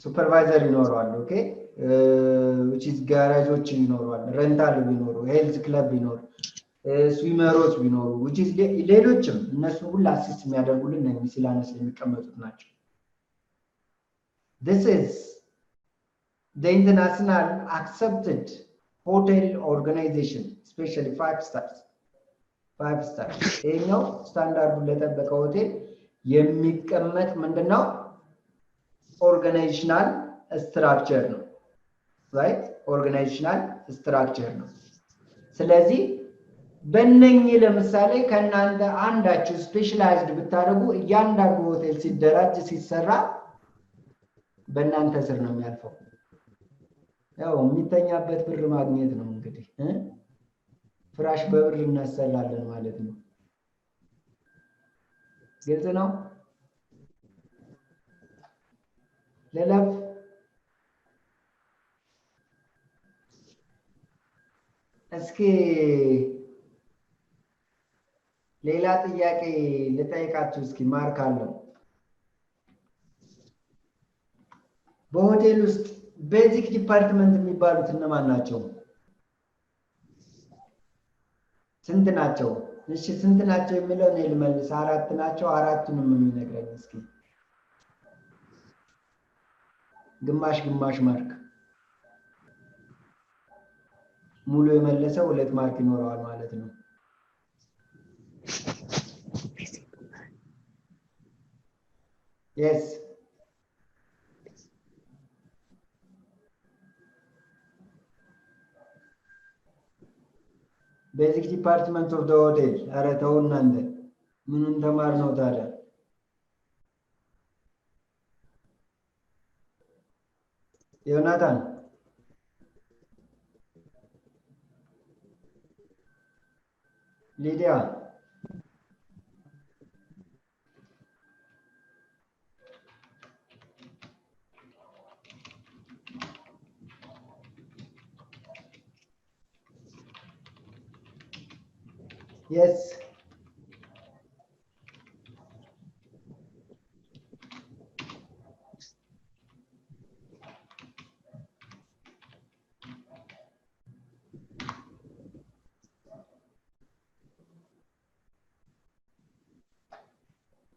ሱፐርቫይዘር ይኖረዋል ኦኬ which is ጋራጆች ይኖራል ሬንታል ቢኖሩ ሄልዝ ክለብ ቢኖር ስዊመሮች ቢኖሩ which is ሌሎችም እነሱ ሁሉ አሲስት የሚያደርጉልን ነው ሚስላነስ የሚቀመጡት ናቸው this is the international accepted hotel organization especially 5 stars ይሄኛው ስታንዳርዱን ለጠበቀ ሆቴል የሚቀመጥ ምንድነው ኦርጋናይዜሽናል ስትራክቸር ነው right organizational structure ነው ስለዚህ በእነኚህ ለምሳሌ ከናንተ አንዳችሁ ስፔሻላይዝድ ብታደርጉ እያንዳንዱ ሆቴል ሲደራጅ ሲሰራ በእናንተ ስር ነው የሚያልፈው ያው የሚተኛበት ብር ማግኘት ነው እንግዲህ ፍራሽ በብር እናሰላለን ማለት ነው ግልጽ ነው ለለፍ እስኪ ሌላ ጥያቄ ልጠይቃችሁ እስኪ ማርክ አለው በሆቴል ውስጥ ቤዚክ ዲፓርትመንት የሚባሉት እነማን ናቸው ስንት ናቸው እሺ ስንት ናቸው የሚለው ነው ልመልስ አራት ናቸው አራቱንም የሚነግረኝ እስኪ ግማሽ ማርክ ሙሉ የመለሰው 2 ማርክ ይኖረዋል ማለት ነው yes basic department of the hotel አረተው እናንተ ምኑን ተማር ነው ታዲያ ዮናታን ሊዲያ yes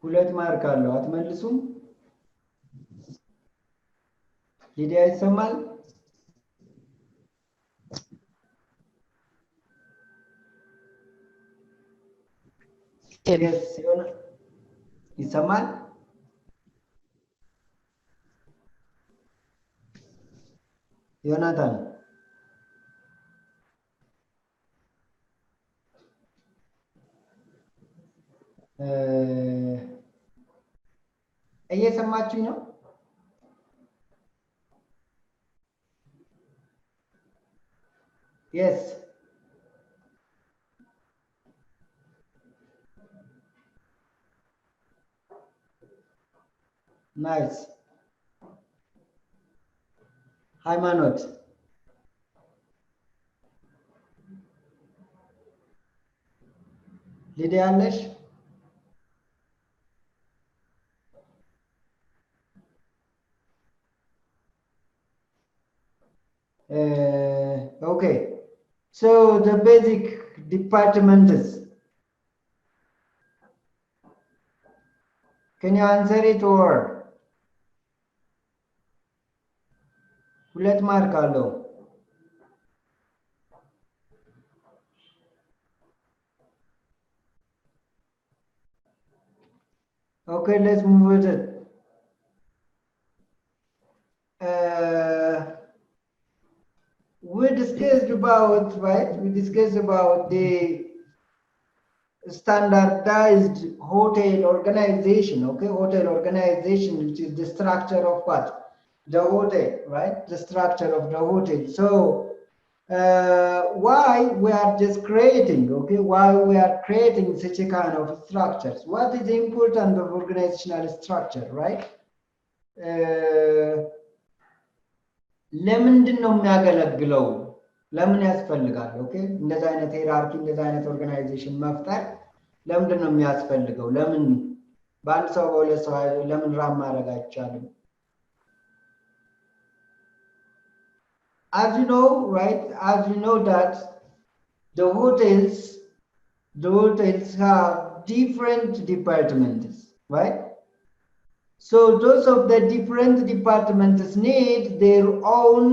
ሁለት ማርክ አለው አትመልሱም ሊዲያ ይሰማል yes ይሰማል ዮናታን እየሰማችሁ ነው yes nice ሃይማኖት ሊዲያ አለሽ? Okay, so the basic departments. Can you answer it or? ሁለት ማርክ አለው። Okay, let's move with it. We discussed about, right? We discussed about the standardized hotel organization, okay? Hotel organization, which is the structure of what? The hotel, right? The structure of the hotel. So why we are just creating, okay? Why we are creating such a kind of structures? What is the importance of organizational structure, right? ለምንድን ነው የሚያገለግለው? ለምን ያስፈልጋል? ኦኬ እንደዛ አይነት ሄራርኪ እንደዛ አይነት ኦርጋናይዜሽን መፍጠር ለምንድን ነው የሚያስፈልገው? ለምን በአንድ ሰው በሁለት ሰው ለምን ራም ማድረግ አይቻልም? As you know, right? As you know that the hotels have different departments, right? So those of the different departments need their own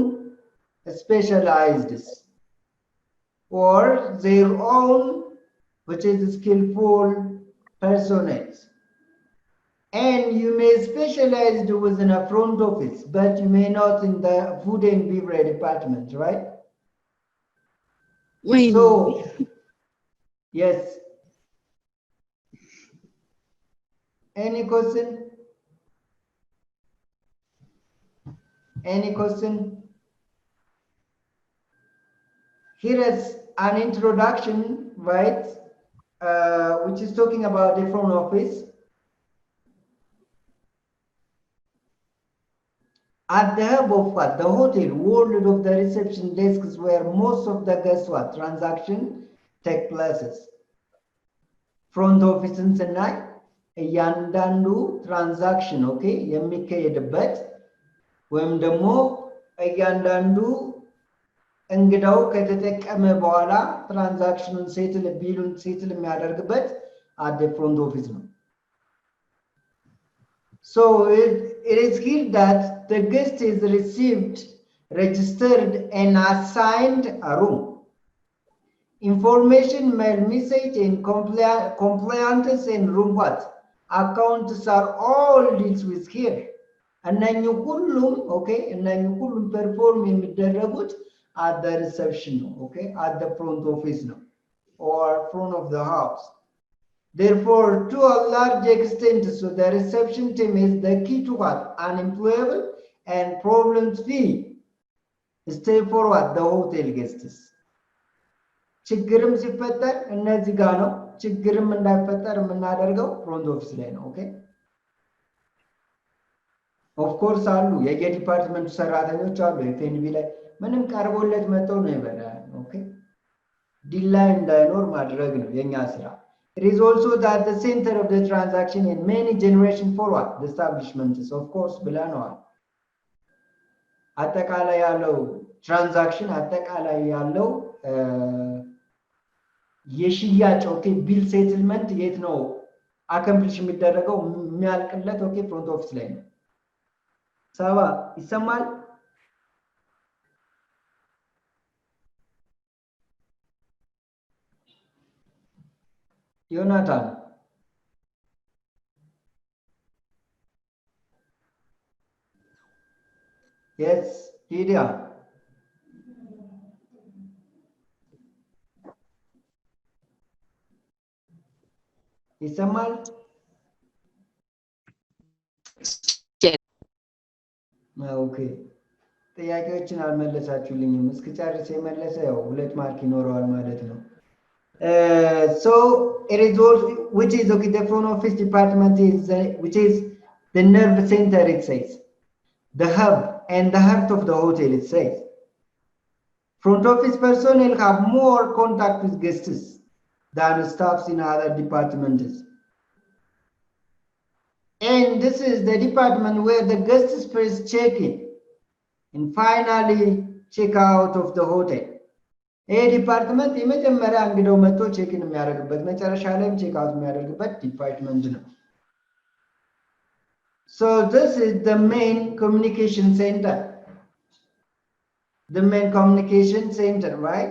specialized or their own, which is skillful personnel. And you may specialize within a front office, but you may not in the food and beverage department, right? Wait. So, yes. Any question? Any question? Here is an introduction, right? Which is talking about the front office. At the hub of what? The hotel, world of the reception desks where most of the guest what? Transaction take places. Front office and tonight, እያንዳንዱ ትራንዛክሽን ኦኬ የሚካሄድበት ወይም ደግሞ እያንዳንዱ እንግዳው ከተጠቀመ በኋላ ትራንዛክሽኑን ሴትል ቢሉን ሴትል የሚያደርግበት at the front office ነው። So it is here that the guest is received, registered and assigned a room. Information, mail message and compliance and room what? Accounts are all deals with here. እነኚህ ሁሉም ኦኬ እነኚህ ሁሉም ፐርፎርም የሚደረጉት at the reception ነው ኦኬ at the front office ነው or front of the house. Therefore, to a large extent, so the reception team is the key to what? Unemployable and problems free. Stay for what? The hotel guests. ችግርም ሲፈጠር እነዚህ ጋር ነው ችግርም እንዳይፈጠር የምናደርገው ፍሮንት ኦፊስ ላይ ነው ኦኬ ኦፍ ኮርስ አሉ የዲፓርትመንቱ ሰራተኞች አሉ ኤፍኤንቢ ላይ ምንም ቀርቦለት መጥተው ነው ይበላል ኦኬ ዲላይ እንዳይኖር ማድረግ ነው የኛ ስራ. It is also that the center of the transaction in many generation forward the establishments of course ብለናል አጠቃላይ ያለው ትራንዛክሽን አጠቃላይ ያለው የሽያጭ ኦኬ ቢል ሴትልመንት የት ነው አከምፕሊሽ የሚደረገው የሚያልቅለት ኦኬ ፍሮንት ኦፊስ ላይ ነው። ሰባ ይሰማል? ዮናታን yes ሊዲያ ይሰማል? ኦኬ ጥያቄዎችን አልመለሳችሁልኝም እስክጨርስ የመለሰ ያው 2 ማርክ ይኖረዋል ማለት ነው። So it is also which is okay the front office department is which is the nerve center, it says the hub and the heart of the hotel, it says Front office personnel have more contact with guests than staffs in other departments. And this is the department where the guests first check in and finally check out of the hotel. A department የመጀመሪያ እንግዳው መጥቶ ቼክ ኢን የሚያደርግበት መጨረሻ ላይም ቼክ አውት የሚያደርግበት ዲፓርትመንት ነው። So this is the main communication center. The main communication center, right?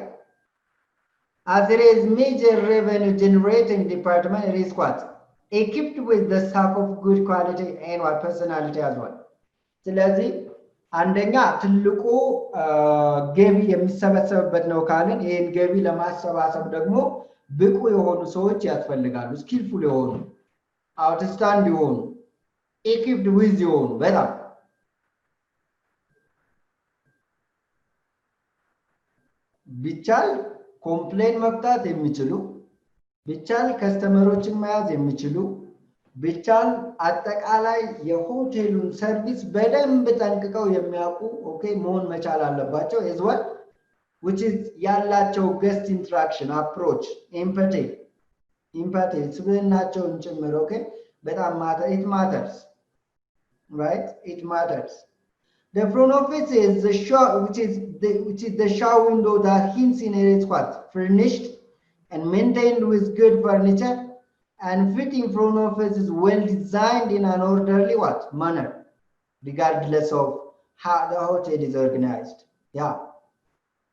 As it is major revenue generating department, it is what? Equipped with the staff of good quality and what personality as well. ስለዚህ አንደኛ ትልቁ ገቢ የሚሰበሰብበት ነው ካለን ይሄን ገቢ ለማሰባሰብ ደግሞ ብቁ የሆኑ ሰዎች ያስፈልጋሉ። ስኪልፉል የሆኑ አውትስታንድ የሆኑ equipped with የሆኑ በጣም ቢቻል ኮምፕሌን መፍታት የሚችሉ ቢቻል ከስተመሮችን መያዝ የሚችሉ ቢቻል አጠቃላይ የሆቴሉን ሰርቪስ በደንብ ጠንቅቀው የሚያውቁ ኦኬ መሆን መቻል አለባቸው as well which is ያላቸው guest interaction approach empathy ስብዕናቸውን ጭምር ኦኬ በጣም it matters, right? It matters. The front office is the show, which is the show window that hints in its what? Furnished and maintained with good furniture, and fitting front office is well designed in an orderly what? Manner, regardless of how the hotel is organized. Yeah.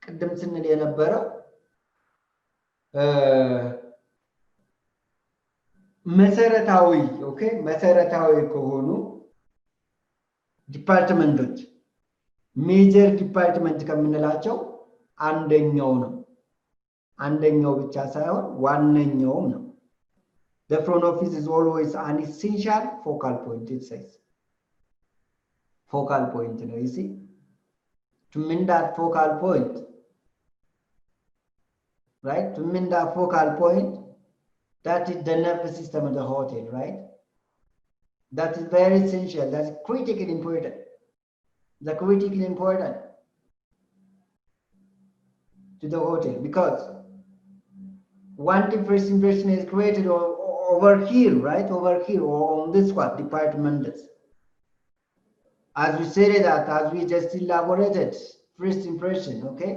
ቅድም ስንል የነበረው መሰረታዊ ኦኬ መሰረታዊ ከሆኑ ዲፓርትመንቶች ሜጀር ዲፓርትመንት ከምንላቸው አንደኛው ነው። አንደኛው ብቻ ሳይሆን ዋነኛውም ነው። The front office is always an essential focal point, it says. Focal point, you know, you see? To mean that focal point, right? To mean that focal point, that is the nervous system of the hotel, right? That is very essential. That's critically important. The critically important to the hotel because one first impression is created over here, right? Over here or on this what department is. As we said that, as we just elaborated, first impression, okay?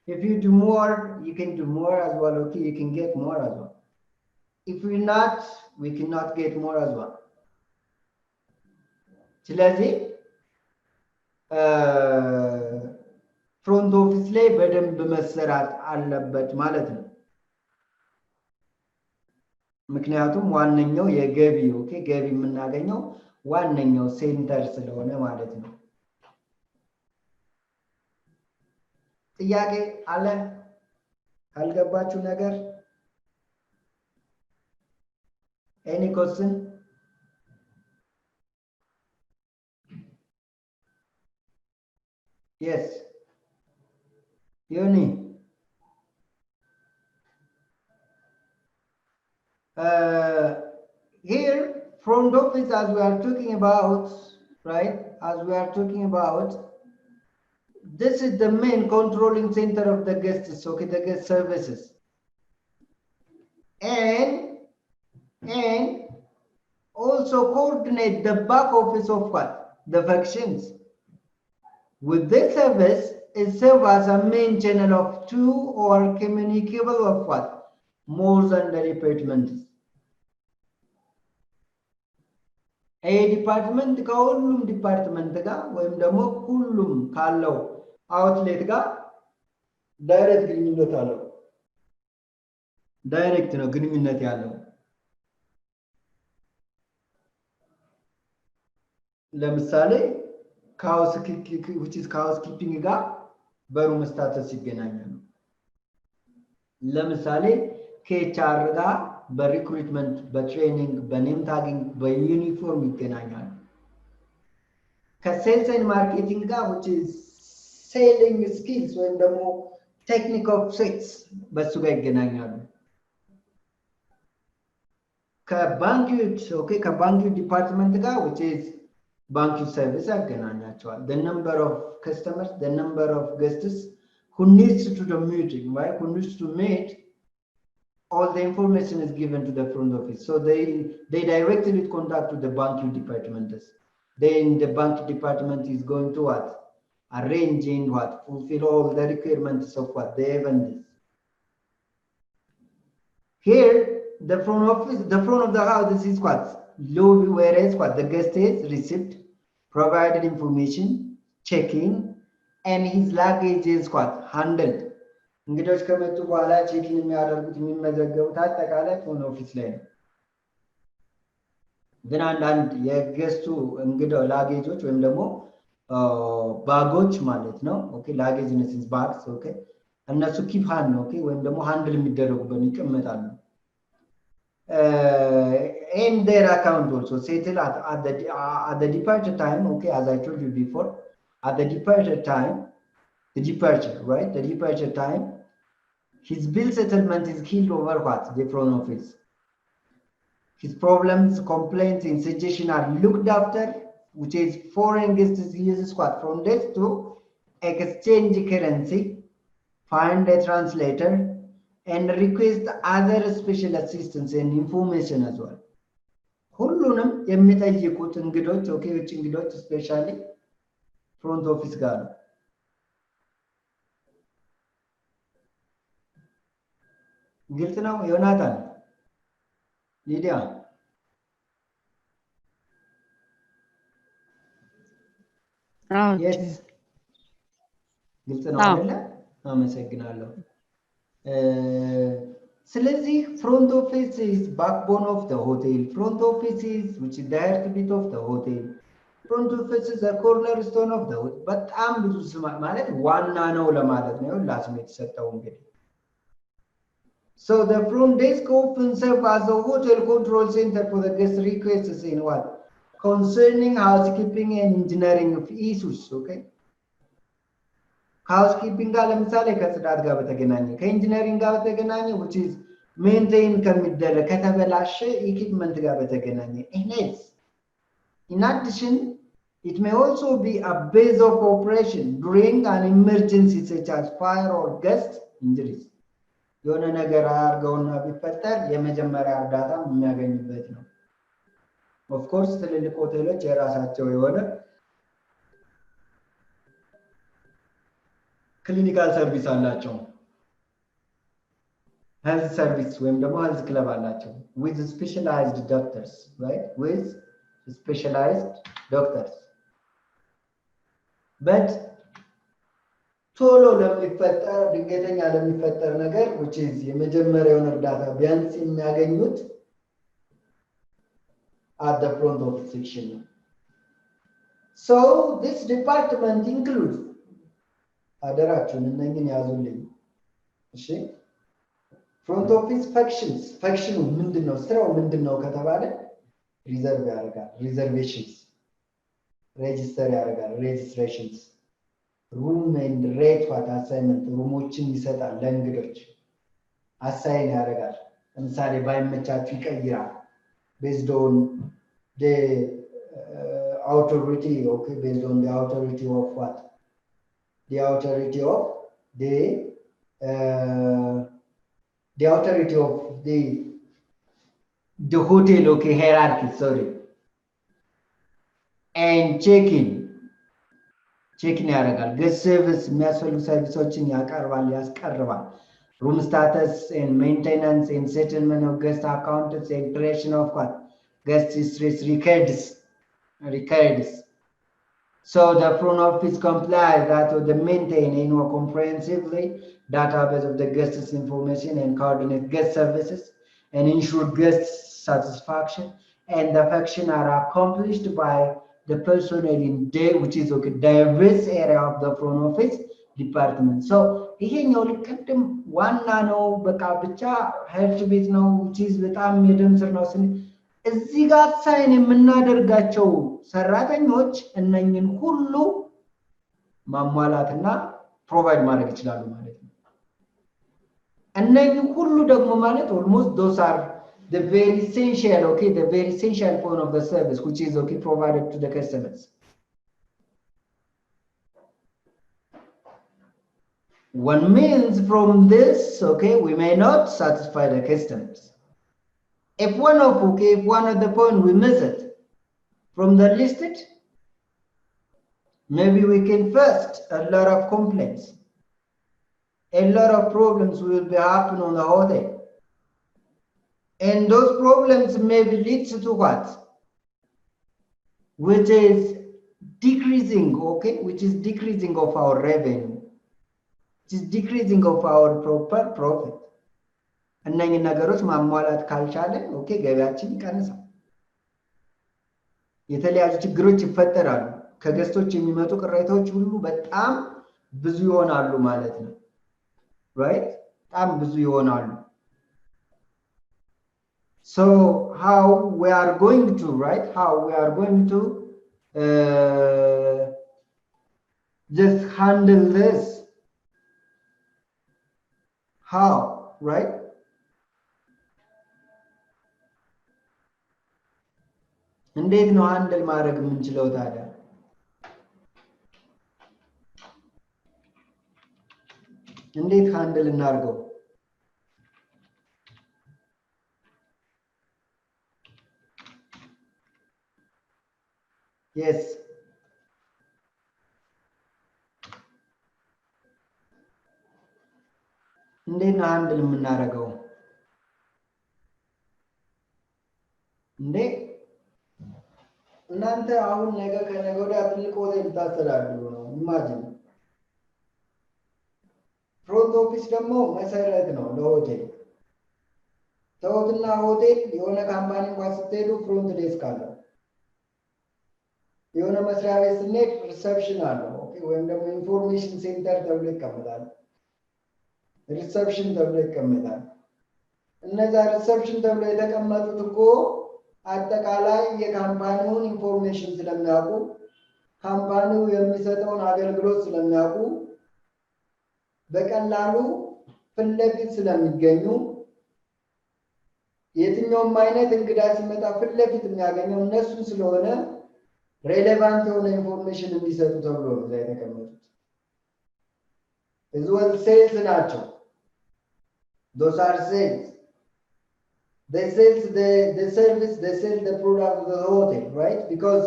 If you do more, you can do more as well, okay? You can get more as well. If we not, we cannot get more as well. ስለዚህ ፍሮንት ኦፊስ ላይ በደንብ መሰራት አለበት ማለት ነው። ምክንያቱም ዋነኛው የገቢ ኦኬ ገቢ የምናገኘው ዋነኛው ሴንተር ስለሆነ ማለት ነው። ጥያቄ አለ? አልገባችሁ ነገር? Any question? Yes. Yoni. Here, front office, as we are talking about, right? As we are talking about, this is the main controlling center of the guests, okay, the guest services. And also coordinate the back office of what? The functions. With this service, it serves as a main channel of two or communicable of what? More than the departments. A department ከሁሉም ዲፓርትመንት ጋር ወይም ደግሞ ሁሉም ካለው አውትሌት ጋር ዳይሬክት ግንኙነት አለው። ዳይሬክት ነው ግንኙነት ያለው። ለምሳሌ which is housekeeping ጋር በሩም ስታተስ ይገናኛሉ። ለምሳሌ ከኤችአር ጋር በሪክሩትመንት በትሬኒንግ በኔም ታጊንግ በዩኒፎርም ይገናኛሉ። ከሴልስ ኤንድ ማርኬቲንግ ጋር which is selling skills ወይም ደግሞ ቴክኒክ ኦፍ ሴልስ በሱ ጋር ይገናኛሉ። ከባንኪዎች ኦኬ ከባንኪው ዲፓርትመንት ጋር which is banking service ያገናኛቸዋል። the number of customers, the number of guests who needs to do the meeting, right? Who needs to meet, all the information is given to the front office. So they directly contact to the banking department. Then the bank department is going to what? Arranging what? Fulfill all the requirements of what? The event. Here, the front office, the front of the house, this is what? Lobby, whereas what? The guest is received, provided information, checking, and his luggage is what? Handled. እንግዶች ከመጡ በኋላ ቼኪን የሚያደርጉት የሚመዘገቡት አጠቃላይ ፍሮንት ኦፊስ ላይ ነው። ግን አንዳንድ የገስቱ እንግዳው ላጌጆች ወይም ደግሞ ባጎች ማለት ነው። ኦኬ ላጌጅ ነስንስ ባግስ ኦኬ እነሱ ኪፕ ሃንድ ኦኬ ወይም ደግሞ ሃንድል የሚደረጉበት ይቀመጣሉ። in their account also settle at the departure time, okay, as I told you before, at the departure time, the departure, right? The departure time, his bill settlement is killed over what? The front office. His problems, complaints, and suggestions are looked after, which is foreign guests uses what? From this to exchange currency, find a translator, and request other special assistance and information as well. ሁሉንም የሚጠይቁት እንግዶች ኦኬ ውጭ እንግዶች ስፔሻሊ ፍሮንት ኦፊስ ጋር ነው። ግልጽ ነው ዮናታን ሊዲያ yes ግልጽ ነው አይደለ አመሰግናለሁ ስለዚህ front office is backbone of the hotel. Front office is which is the heartbeat of the hotel. Front office is a cornerstone of the hotel. በጣም ብዙ ስም ማለት ዋና ነው ለማለት ነው ላስም የተሰጠው እንግዲህ So the front desk often serves as a hotel control center for the guest requests in what? Concerning housekeeping and engineering of issues, okay? Housekeeping ጋር ለምሳሌ ከጽዳት ጋር በተገናኘ ከኢንጂነሪንግ ጋር በተገናኘ which is maintain ከሚደረግ ከተበላሸ equipment ጋር በተገናኘ else. In addition, it may also be a base of operation during an emergency such as fire or guest injuries. የሆነ ነገር አርገውና ቢፈጠር የመጀመሪያ እርዳታ የሚያገኙበት ነው። Of course ትልልቅ ሆቴሎች የራሳቸው የሆነ clinical service አላቸው health service ወይም ደግሞ health club አላቸው with specialized doctors, right? With specialized doctors. But ቶሎ ለሚፈጠር ድንገተኛ ለሚፈጠር ነገር which is የመጀመሪያውን እርዳታ ቢያንስ የሚያገኙት at the front office section. So this department includes አደራችሁን እነኝን ያዙልኝ እሺ front office functions function ምንድነው ስራው ምንድነው ከተባለ ሪዘርቭ ያደርጋል reservations register ያደርጋል registrations room and rate what assignment ሩሞችን ይሰጣል ለእንግዶች አሳይን ያደርጋል ለምሳሌ ባይመቻችሁ ይቀይራል based on the authority okay based on the authority of what the authority of the authority of the hotel okay hierarchy sorry and check-in ያደርጋል guest service የሚያስፈልጉ ሰርቪሶችን ያቀርባል ያስቀርባል room status and maintenance and settlement of guest accounts and creation of what guest histories records so the front office complies that with the maintaining or comprehensively database of the guests information and coordinate guest services and ensure guest satisfaction and the function are accomplished by the personnel in day which is okay diverse area of the front office department so ይሄኛው ልቀጥም ዋና ነው በቃ ብቻ ሄልት ቤት ነው which is በጣም የደምስር ነው እዚህ ጋር ሳይን የምናደርጋቸው ሰራተኞች እነኝን ሁሉ ማሟላትና ፕሮቫይድ ማድረግ ይችላሉ ማለት ነው እነኝን ሁሉ ደግሞ ማለት almost those are the very essential okay the very essential point of the service which is okay provided to the customers One means from this, okay, we may not satisfy the customers. If one of the point we miss it from the listed, maybe we can first a lot of complaints. A lot of problems will be happening on the hotel. And those problems maybe leads to what? Which is decreasing, okay? Which is decreasing of our revenue. Which is decreasing of our proper profit. እነኚህ ነገሮች ማሟላት ካልቻለን ኦኬ ገበያችን ይቀንሳል። የተለያዩ ችግሮች ይፈጠራሉ። ከገስቶች የሚመጡ ቅሬታዎች ሁሉ በጣም ብዙ ይሆናሉ ማለት ነው። right? በጣም ብዙ ይሆናሉ። So how we are going to, right? How we are going to just handle this? How, right? እንዴት ነው ሃንድል ማድረግ የምንችለው ታዲያ? እንዴት ሃንድል እናድርገው? yes እንዴት ነው ሃንድል የምናደርገው? እንዴ እናንተ አሁን ነገ ከነገ ወዲያ ትልቅ ሆቴል ታስተዳድሩ ነው። ኢማጂን ፍሮንት ኦፊስ ደግሞ መሰረት ነው ለሆቴል። ተውትና ሆቴል የሆነ ካምፓኒ እንኳን ስትሄዱ ፍሮንት ዴስክ አለው። የሆነ መስሪያ ቤት ስንሄድ ሪሰፕሽን አለው። ኦኬ ወይም ደግሞ ኢንፎርሜሽን ሴንተር ተብሎ ይቀመጣል። ሪሰፕሽን ተብሎ ይቀመጣል። እነዛ ሪሰፕሽን ተብሎ የተቀመጡት እኮ አጠቃላይ የካምፓኒውን ኢንፎርሜሽን ስለሚያውቁ ካምፓኒው የሚሰጠውን አገልግሎት ስለሚያውቁ በቀላሉ ፊት ለፊት ስለሚገኙ የትኛውም አይነት እንግዳ ሲመጣ ፊት ለፊት የሚያገኘው እነሱ ስለሆነ ሬሌቫንት የሆነ ኢንፎርሜሽን እንዲሰጡ ተብሎ ነው እዛ የተቀመጡት። እዚወል ሴልስ ናቸው። those are sales. They sell the service, they sell the product of the hotel, right? Because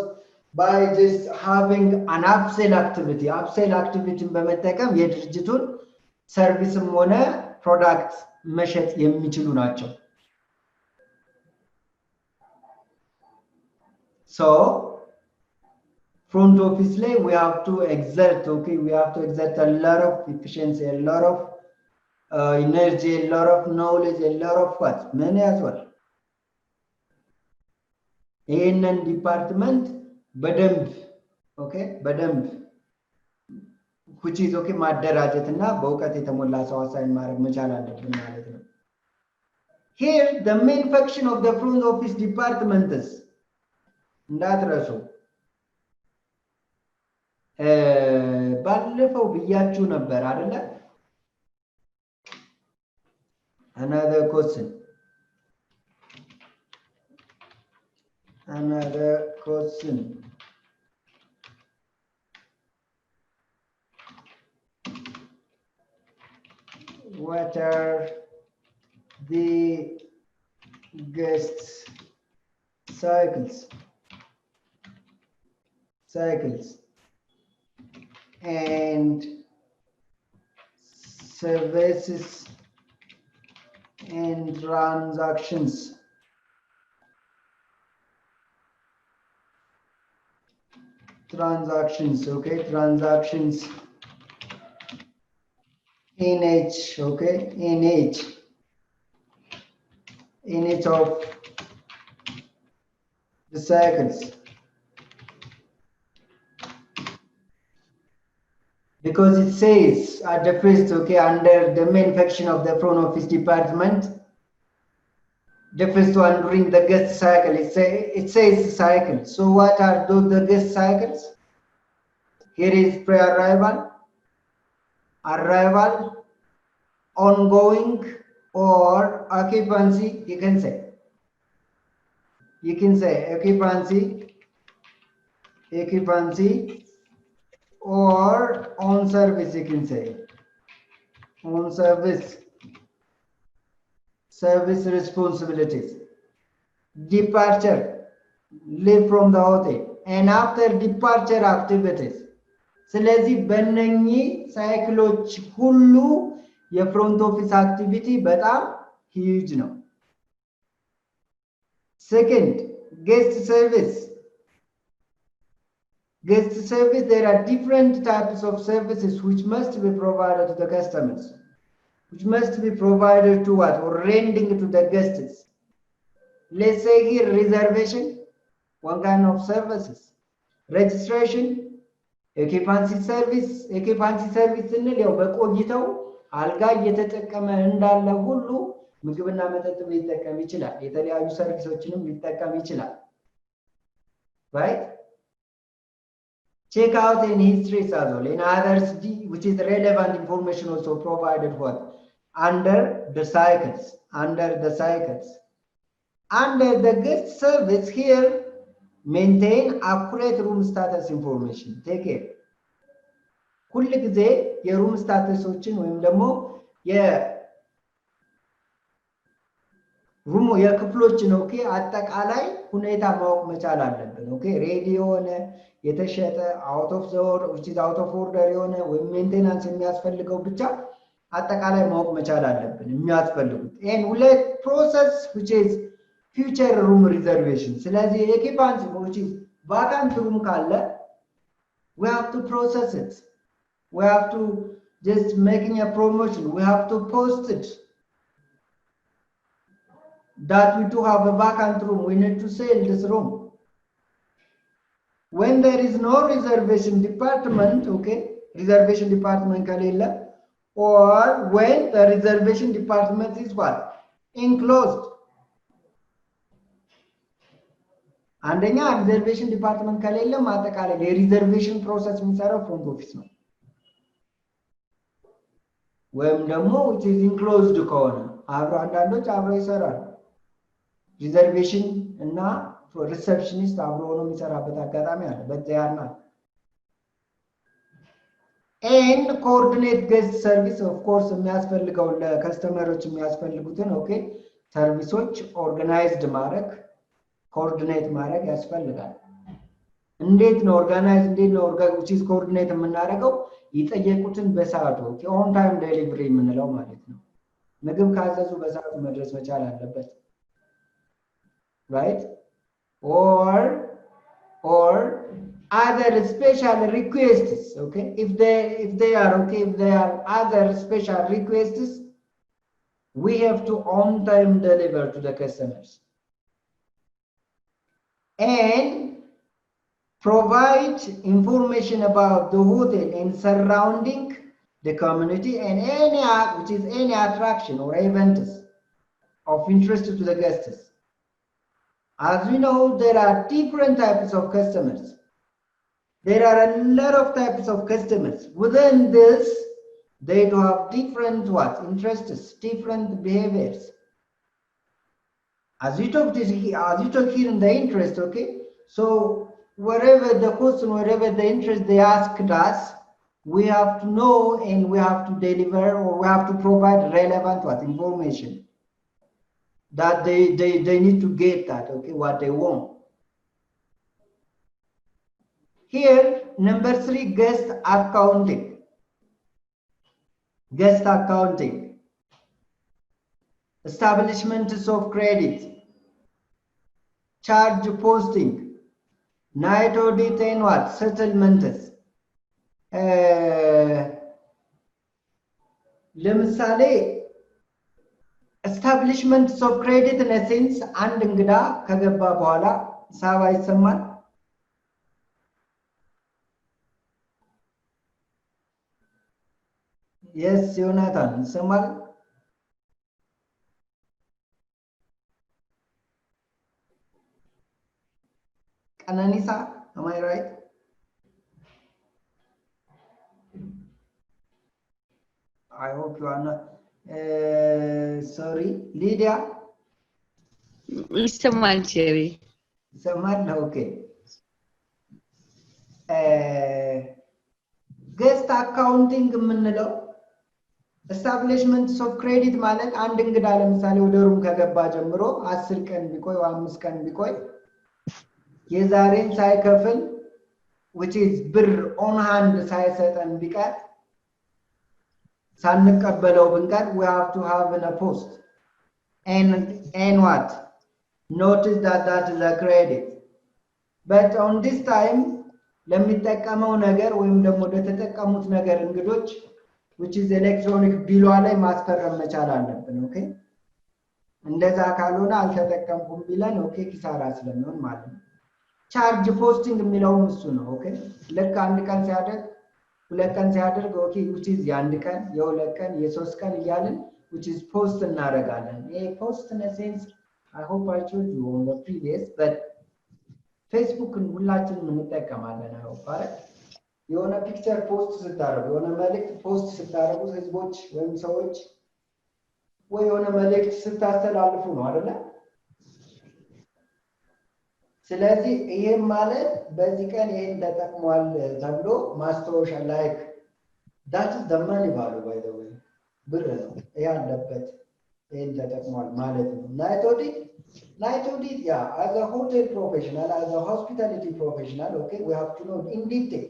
by just having an upsell activity በመጠቀም የድርጅቱን ሰርቪስም ሆነ ፕሮዳክት መሸጥ የሚችሉ ናቸው። so front office ላይ we have to exert, okay, we have to exert a lot of efficiency, a lot of energy, a lot of knowledge, a lot of what ምን ያዟል ይሄንን ዲፓርትመንት በደንብ ኦኬ በደንብ which is okay ማደራጀትና በእውቀት የተሞላ ሰው አሳይን ማድረግ መቻል አለብን ማለት ነው። here the main function of the front office department is እንዳትረሱ ባለፈው ብያችሁ ነበር አይደለ? another question what are the guest cycles and services and transactions okay, transactions in each, okay, in each of the cycles, because it says at the first, okay, under the main function of the front office department, the first one during the guest cycle, it says cycle. So what are those the guest cycles? Here is pre-arrival, arrival, ongoing, or occupancy. You can say occupancy or on service, you can say. on service responsibilities. Departure, leave from the hotel, and after departure activities. ስለዚህ በእነኚህ ሳይክሎች ሁሉ የፍሮንት ኦፊስ አክቲቪቲ በጣም ሂውጅ ነው። Second, guest service. Guest service, there are different types of services which must be provided to the customers, which must be provided to what? Or rendering to the guests. Let's say here reservation, one kind of services. Registration, occupancy service ስንል ያው በቆይተው አልጋ እየተጠቀመ እንዳለ ሁሉ ምግብና መጠጥ ሊጠቀም ይችላል። የተለያዩ ሰርቪሶችንም ሊጠቀም ይችላል። Right? Check out in history as well. In others, which is relevant information also provided what? Under the cycles. Under the guest service here, maintain accurate room status information. Take care. ሁሉ ጊዜ የሩም ስታተሶችን ወይም ደግሞ የሩሙ የክፍሎችን ኦኬ አጠቃላይ ሁኔታ ማወቅ መቻል አለብን። ኦኬ ሬዲ የሆነ የተሸጠ out of order የሆነ ወይም ሜንቴናንስ የሚያስፈልገው ብቻ አጠቃላይ ማወቅ መቻል አለብን የሚያስፈልጉት። and ሁለት process which is future room reservation. ስለዚህ occupancy which is vacant room ካለ we have to process it. We have to just making a promotion. We have to post it that we do have a vacant room. We need to sell this room. When there is no reservation department, okay, reservation department kalilla, or when the reservation department is what? Enclosed. አንደኛ ሪዘርቬሽን ዲፓርትመንት ከሌለ ማጠቃለል የሪዘርቬሽን ፕሮሰስ የሚሰራው ፍሮንት ኦፊስ ነው። ወይም ደግሞ which is enclosed ከሆነ አንዳንዶች አብረው ይሰራሉ። ሪዘርቬሽን እና ሪሰፕሽኒስት አብሮ ሆኖ የሚሰራበት አጋጣሚ አለ። በዚያና and coordinate guest service of course የሚያስፈልገው ለከስተመሮች የሚያስፈልጉትን ኦኬ ሰርቪሶች ኦርጋናይዝድ ማድረግ ኮኦርዲኔት ማድረግ ያስፈልጋል። እንዴት ነው ኦርጋናይዝ which is coordinate የምናደርገው ይጠየቁትን በሰዓቱ ኦን ታይም ዴሊቨሪ የምንለው ማለት ነው። ምግብ ካዘዙ በሰዓቱ መድረስ መቻል አለበት። right? or other special requests, okay? If they are other special requests, we have to on time deliver to the customers. And provide information about the hotel and surrounding the community and any attraction or events of interest to the guests. As we know, there are different types of customers. There are a lot of types of customers. Within this, they do have different interests, different behaviors. As you talk here in the interest, okay? So wherever the question, wherever the interest they asked us, we have to know and we have to deliver or we have to provide relevant information that they need to get that, okay, what they want. Here, number 3, guest accounting. Guest accounting. Establishments of credit. Charge posting. Night audit and settlements. ለምሳሌ establishments of credit in a sense አንድ እንግዳ ከገባ በኋላ ሳባ ይሰማል። yes ዮናታን ይሰማል። ቀነኒሳ am I right? I hope you are not sorry. Lydia? Mr. Mancheri. Okay. Guest accounting የምንለው establishment of credit ማለት አንድ እንግዳ ለምሳሌ ወደ ሩም ከገባ ጀምሮ 10 ቀን ቢቆይ ወይ 5 ቀን ቢቆይ የዛሬን ሳይከፍል which is ብር on hand ሳይሰጠን ቢቀር ሳንቀበለው ብንቀር we have to have in a post and what notice that is a credit but on this time ለሚጠቀመው ነገር ወይም ደግሞ ለተጠቀሙት ነገር እንግዶች which is electronic ቢሏ ላይ ማስፈረም መቻል አለብን ኦኬ እንደዛ ካልሆነ አልተጠቀምኩም ቢለን ኦኬ ኪሳራ ስለሚሆን ማለት ነው ቻርጅ ፖስቲንግ የሚለው እሱ ነው ኦኬ ለካ አንድ ቀን ሲያደርግ ሁለት ቀን ሲያደርግ ኦኬ which is የአንድ ቀን የሁለት ቀን የሶስት ቀን እያልን which is post እናደርጋለን ይሄ post in a sense I hope I told you on the previous but ፌስቡክን ሁላችንም እንጠቀማለን አው ማለት የሆነ ፒክቸር ፖስት ስታደርጉ የሆነ መልእክት ፖስት ስታደርጉ ህዝቦች ወይም ሰዎች ወይ የሆነ መልእክት ስታስተላልፉ ነው አይደል ስለዚህ ይሄ ማለት በዚህ ቀን ይሄን ተጠቅሟል ተብሎ ማስታወሻ ላይክ that is the money value by the way ብር ነው ያለበት ይሄን ተጠቅሟል ማለት ነው night audit yeah as a hotel professional as a hospitality professional okay we have to know in detail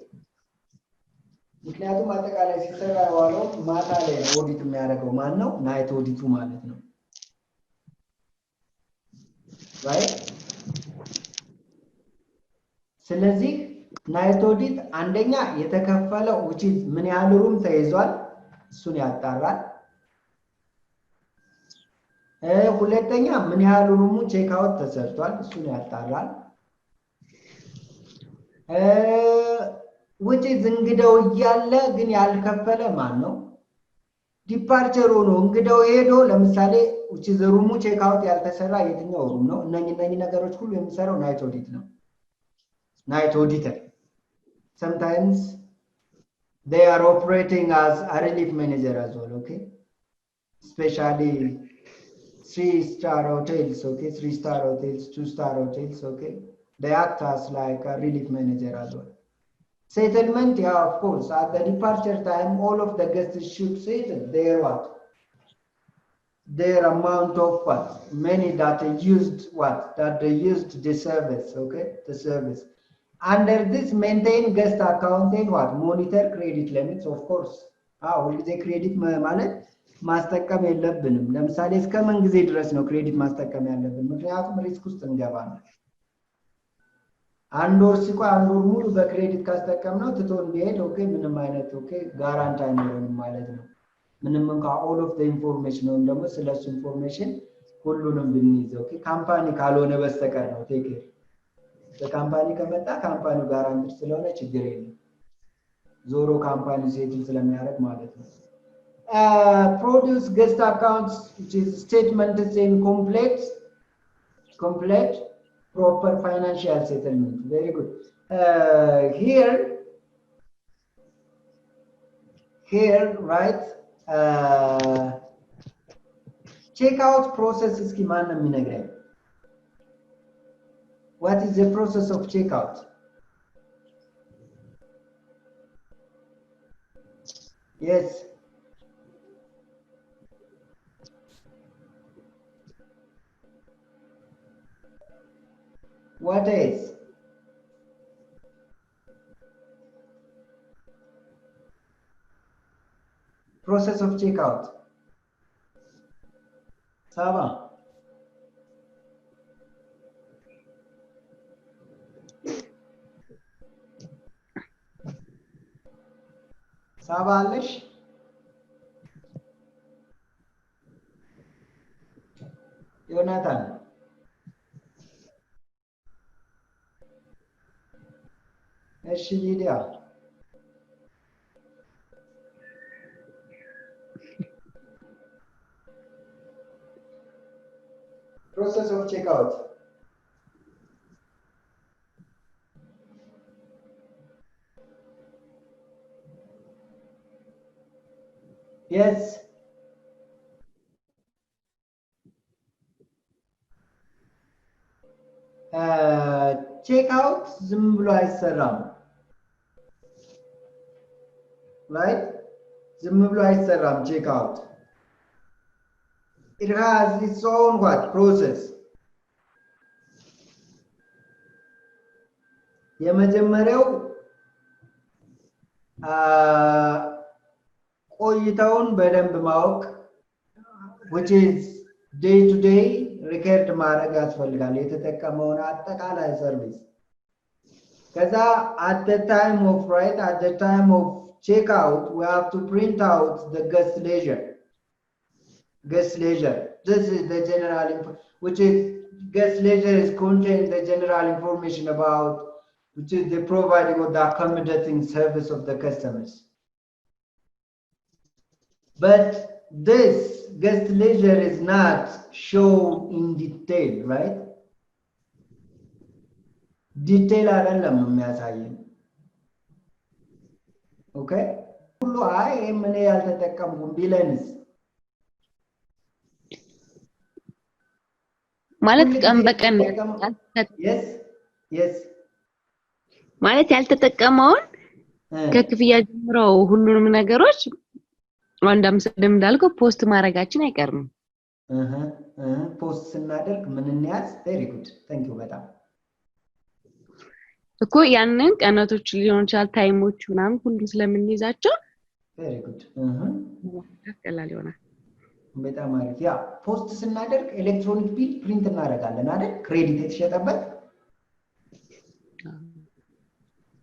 ምክንያቱም አጠቃላይ ሲሰራ ዋለው ማታ ላይ ነው ኦዲት የሚያደርገው ማን ነው ናይት ኦዲቱ ማለት ነው right ስለዚህ ናይት ኦዲት አንደኛ የተከፈለው which is ምን ያህል ሩም ተይዟል እሱን ያጣራል ሁለተኛ ምን ያህል ሩሙ ቼክ አውት ተሰርቷል እሱን ያጣራል which is እንግዳው ያለ ግን ያልከፈለ ማን ነው ዲፓርቸር ሆኖ እንግዳው ሄዶ ለምሳሌ which is ሩሙ ቼክ አውት ያልተሰራ የትኛው ሩም ነው እነኚህ ነገሮች ሁሉ የሚሰራው ናይት ኦዲት ነው night auditor sometimes they are operating as a relief manager as well okay especially 3-star hotels okay 3-star hotels 2-star hotels okay they act as like a relief manager as well settlement yeah of course at the departure time all of the guests should settle their what their amount of what money that they used what that they used the service okay the service under this maintain guest account and what monitor credit limits of course all the credit ማለት ማስጠቀም የለብንም ለምሳሌ እስከ ምን ጊዜ ድረስ ነው ክሬዲት ማስጠቀም ያለብን ምክንያቱም ሪስክ ውስጥ እንገባለን አንድ ወር ሲቆይ አንድ ወር ሙሉ በክሬዲት ካስጠቀምነው ትቶን ቢሄድ ኦኬ ምንም አይነት ኦኬ ጋራንቲ አይኖርም ማለት ነው ምንም እንኳን all of the information ነው ደግሞ ስለሱ ኢንፎርሜሽን ሁሉንም ብንይዝ ኦኬ ካምፓኒ ካልሆነ በስተቀር ነው ቴክ በካምፓኒ ከመጣ ካምፓኒው ጋራንቲ ስለሆነ ችግር የለም ዞሮ ካምፓኒው ሴትል ስለሚያደርግ ማለት ነው produce guest accounts which is statement is incomplete complete proper financial settlement very good here right check out process እስኪ ማን ነው የሚነግረኝ what is the process of checkout yes what is process of checkout Saba Saba አለሽ ዮናታን እሺ ሊዲያ process of checkout yes check out ዝም ብሎ አይሰራም right ዝም ብሎ አይሰራም ቼክ አውት it has its own what process የመጀመሪያው ቆይታውን በደንብ ማወቅ which is day to day record ማድረግ ያስፈልጋል የተጠቀመውን አጠቃላይ ሰርቪስ ከዛ at the time of check out we have to print out the guest leisure this is the general which is guest leisure is contained the general information about which is the providing of the accommodating service of the customers but this guest leisure is not shown in detail right detail አይደለም የሚያሳየን ኦኬ ሁሉ አይ ምን ያልተጠቀምኩም ቢለንስ ማለት ቀን በቀን yes ማለት ያልተጠቀመውን ከክፍያ ጀምሮ ሁሉንም ነገሮች አንዳም ሰደም እንዳልከው ፖስት ማድረጋችን አይቀርም ፖስት ስናደርግ ምን እንያዝ very good thank you በጣም እኮ ያንን ቀናቶች ሊሆን ይችላል ታይሞች ምናምን ሁሉ ስለምንይዛቸው very good ቀላል ይሆናል በጣም አሪፍ ያ ፖስት ስናደርግ ኤሌክትሮኒክ ቢል ፕሪንት እናደርጋለን አይደል ክሬዲት የተሸጠበት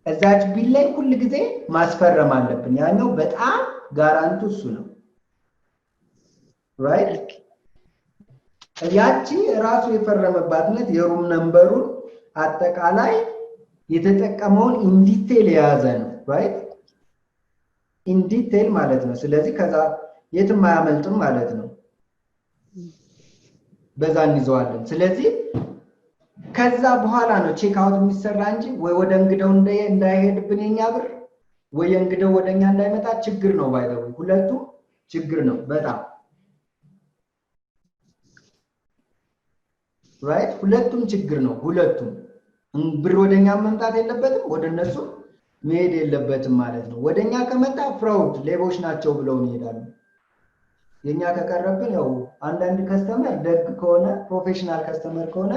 እዛች ቢል ላይ ሁሉ ጊዜ ማስፈረም አለብን ያለው በጣም ጋራንቱ እሱ ነው right ያቺ ራሱ የፈረመባትነት የሩም ነምበሩን አጠቃላይ የተጠቀመውን ኢን ዲቴል የያዘ ነው right ኢን ዲቴል ማለት ነው ስለዚህ ከዛ የትም አያመልጥም ማለት ነው በዛ እንይዘዋለን ስለዚህ ከዛ በኋላ ነው ቼክ አውት የሚሰራ እንጂ ወይ ወደ እንግዳው እንዳይሄድብን የኛ ብር ወይ እንግዳው ወደኛ እንዳይመጣ ችግር ነው ባይደው ሁለቱ ችግር ነው በጣም right ሁለቱም ችግር ነው ሁለቱም ብር ወደኛ መምጣት የለበትም ወደነሱ መሄድ የለበትም ማለት ነው ወደኛ ከመጣ ፍራውድ ሌቦች ናቸው ብለው ይሄዳሉ የኛ ከቀረብን ያው አንዳንድ ከስተመር ደግ ከሆነ ፕሮፌሽናል ከስተመር ከሆነ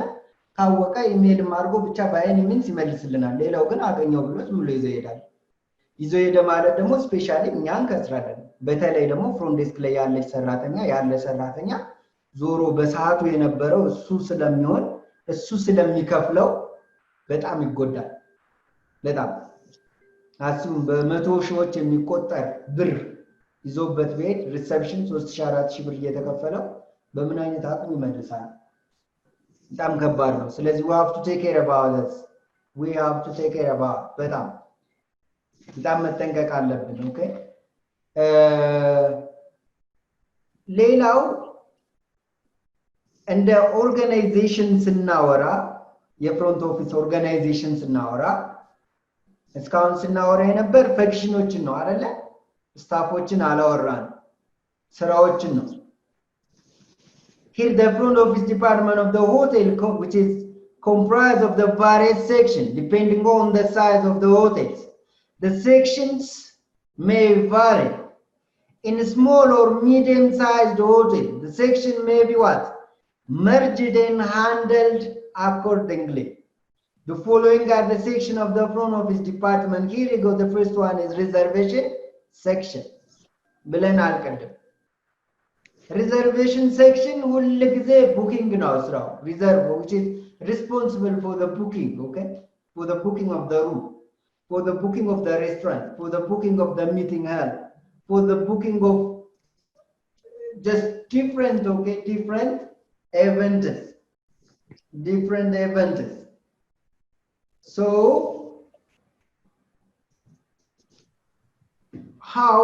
ታወቀ ኢሜል ማርጎ ብቻ ባይን ምን ሲመልስልናል ሌላው ግን አገኘው ብሎ ዝም ብሎ ይዘይዳል ይዘይደ ማለት ደግሞ ስፔሻሊ እኛን ከስራለን በተለይ ደግሞ ፍሮንት ዴስክ ላይ ያለ ሰራተኛ ዞሮ በሰዓቱ የነበረው እሱ ስለሚሆን እሱ ስለሚከፍለው በጣም ይጎዳል በጣም አስቡን በመቶ ሺዎች የሚቆጠር ብር ይዞበት ቤት ሪሴፕሽን 3000-4000 ብር እየተከፈለው በምን አይነት አቅም ይመልሳል በጣም ከባድ ነው ስለዚህ we have to take care about this በጣም መጠንቀቅ አለብን ኦኬ ሌላው እንደ ኦርጋናይዜሽን ስናወራ የፍሮንት ኦፊስ ኦርጋናይዜሽን ስናወራ እስካሁን ስናወራ የነበር ፈንክሽኖችን ነው አይደለ ስታፎችን አላወራን ስራዎችን ነው here the front office department of the hotel which is comprised of the various sections depending on the size of the hotels the sections may vary in a small or medium sized hotel the section may be what merged and handled accordingly the following are the section of the front office department here you go the first one is reservation section ብለን አልቀደም reservation section ሁሉ ጊዜ booking ነው ስራው reserve which is responsible for the booking okay for the booking of the room for the booking of the restaurant for the booking of the meeting hall for the booking of just different events so how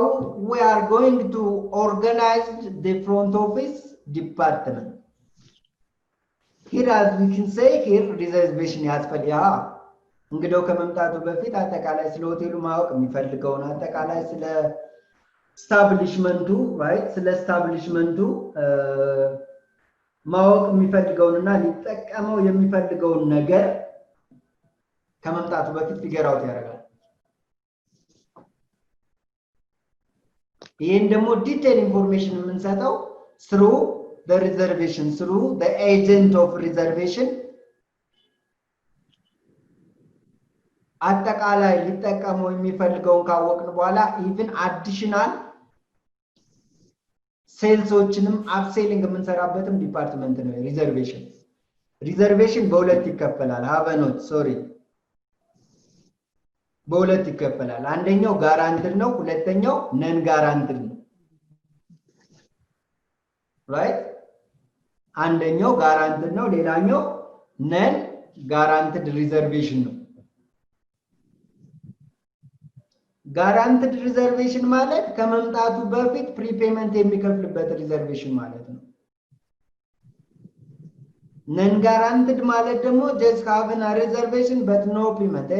we are going to organize the front office department here as we can say here reservation ያስፈልጋል እንግዲው ከመምጣቱ በፊት አጠቃላይ ስለ ሆቴሉ ማወቅ የሚፈልገው አጠቃላይ ስለ ስታብሊሽመንቱ right ስለ ስታብሊሽመንቱ ማወቅ የሚፈልገውና ሊጠቀመው የሚፈልገው ነገር ከመምጣቱ በፊት ፊገር አውት ያደርጋል ይሄን ደግሞ ዲቴል ኢንፎርሜሽን የምንሰጠው through the reservation, through the agent of reservation አጠቃላይ ሊጠቀመው የሚፈልገውን ካወቅን በኋላ even additional ሴልሶችንም አፕሴሊንግ የምንሰራበትም ዲፓርትመንት ነው ሪዘርቬሽን። ሪዘርቬሽን በሁለት ይከፈላል። ሃቨኖት ሶሪ በሁለት ይከፈላል። አንደኛው ጋራንትድ ነው፣ ሁለተኛው ነን ጋራንትድ ነው። ራይት? አንደኛው ጋራንትድ ነው፣ ሌላኛው ነን ጋራንትድ ሪዘርቬሽን ነው። ጋራንትድ ሪዘርቬሽን ማለት ከመምጣቱ በፊት ፕሪፔመንት የሚከፍልበት ሪዘርቬሽን ማለት ነው። ነን ጋራንትድ ማለት ደግሞ just having a reservation but no payment,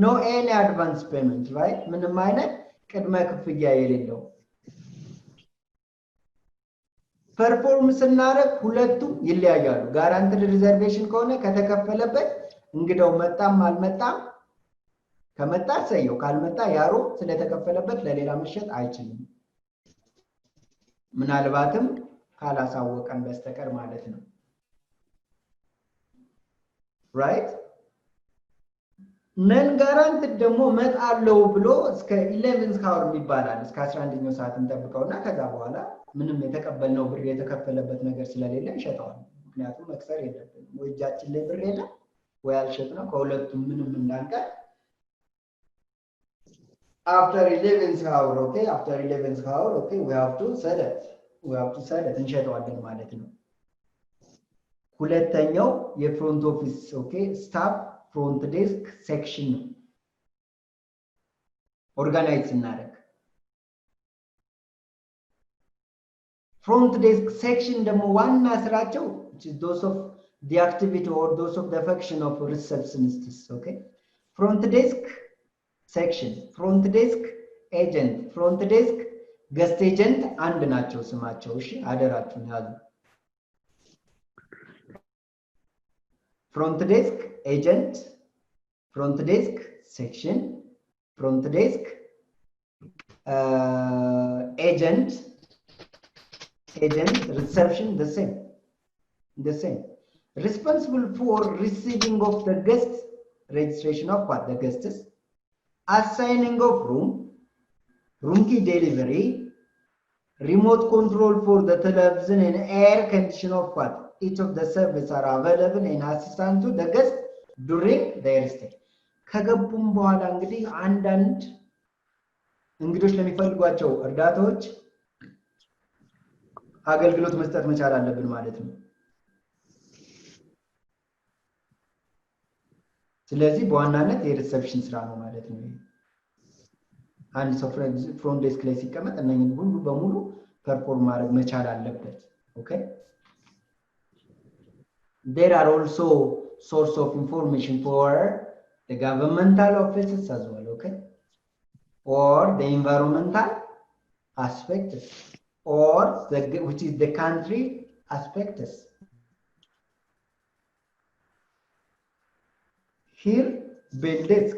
no any advance payment, right? ምንም አይነት ቅድመ ክፍያ የሌለው ፐርፎርም ስናደርግ ሁለቱም ይለያያሉ። ጋራንትድ ሪዘርቬሽን ከሆነ ከተከፈለበት እንግዳው መጣም አልመጣም ከመጣ ሰየው ካልመጣ ያሮ ስለተከፈለበት ለሌላ መሸጥ አይችልም፣ ምናልባትም ካላሳወቀን በስተቀር ማለት ነው። ራይት? ነን ጋራንትድ ደግሞ መጣለው ብሎ እስከ 11th hour ይባላል። እስከ 11ኛው ሰዓት እንጠብቀውና ከዛ በኋላ ምንም የተቀበልነው ብር የተከፈለበት ነገር ስለሌለ እንሸጠዋለን። ምክንያቱም መክሰር የለብንም። ወይ እጃችን ላይ ብር የለም ወይ አልሸጥነው፣ ከሁለቱም ምንም እንዳንቀር after 11th hour, okay, after 11th hour, okay, we have to sell it. We have to sell it. እንሸጠዋለን ማለት ነው። ሁለተኛው የፍሮንት ኦፊስ ኦኬ ስታፍ ፍሮንት ዴስክ ሴክሽን ነው። ኦርጋናይዝ እናደርግ ፍሮንት ዴስክ ሴክሽን ደግሞ ዋና ስራቸው which is those of the activity or those of the function of receptionists, okay? ፍሮንት ዴስክ ሴክሽን፣ ፍሮንት ዴስክ ኤጀንት፣ ፍሮንት ዴስክ ገስት ኤጀንት አንድ ናቸው ስማቸው። እሺ አደራችሁን ያዙ። ፍሮንት ዴስክ ኤጀንት፣ ፍሮንት ዴስክ ሴክሽን፣ ፍሮንት ዴስክ ኤጀንት reception the same responsible for receiving of the guests, registration of what the guests, assigning of room key delivery, remote control for the television and air condition of what each of the services are available and assistance to the guests during their stay. ከገቡም በኋላ እንግዲህ አንዳንድ እንግዶች ለሚፈልጓቸው እርዳታዎች አገልግሎት መስጠት መቻል አለብን ማለት ነው። ስለዚህ በዋናነት የሪሰፕሽን ስራ ነው ማለት ነው። አንድ ሰው ፍሮንት ዴስክ ላይ ሲቀመጥ እነኝን ሁሉ በሙሉ ፐርፎርም ማድረግ መቻል አለበት። ኦኬ there are also source of information for the governmental offices as well, okay, or the environmental aspects or which is the country aspects. Here bill desk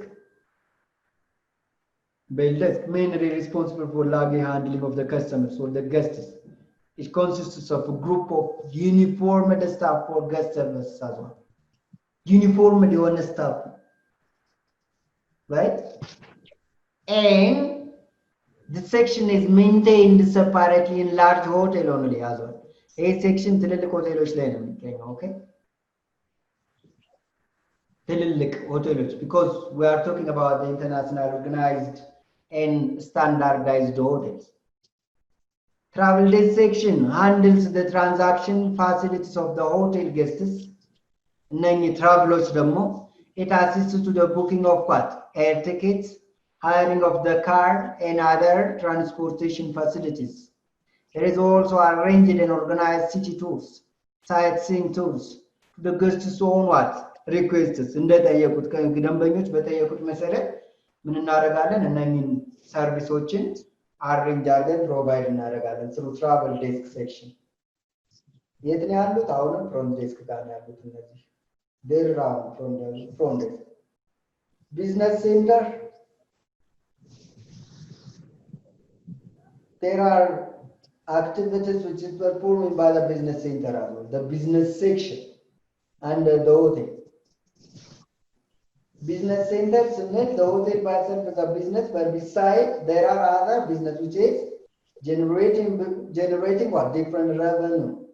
mainly responsible for luggage handling of the customers or the guests. It consists of a group of uniformed staff for guest service as well. Uniformed staff, right? And the section is maintained separately in large hotel only as well. A section ትልልቅ ሆቴሎች ላይ ነው የሚገኘው። okay? ትልልቅ ሆቴሎች because we are talking about the international organized and standardized hotels. Travel desk section handles the transaction facilities of the hotel guests. እነኚህ ትራቭሎች ደግሞ it assists to the booking of what? Air tickets, hiring of the car and other transportation facilities. There is also arranged and organized city tours, sightseeing tours. The guests own what? Requests. እንደጠየቁት ከደንበኞች በጠየቁት መሰረት ምን እናደርጋለን? እነኚህን ሰርቪሶችን አሬንጅ አድርገን ፕሮቫይድ እናደርጋለን through travel desk section. የት ነው ያሉት? አሁንም ፍሮንት ዴስክ ጋር ነው ያሉት እነዚህ there are front desk. Business center there are activities which is performed by the business center as well, the business section under the hotel. Business centers in the hotel by itself is a business, but beside there are other business which is generating what different revenue.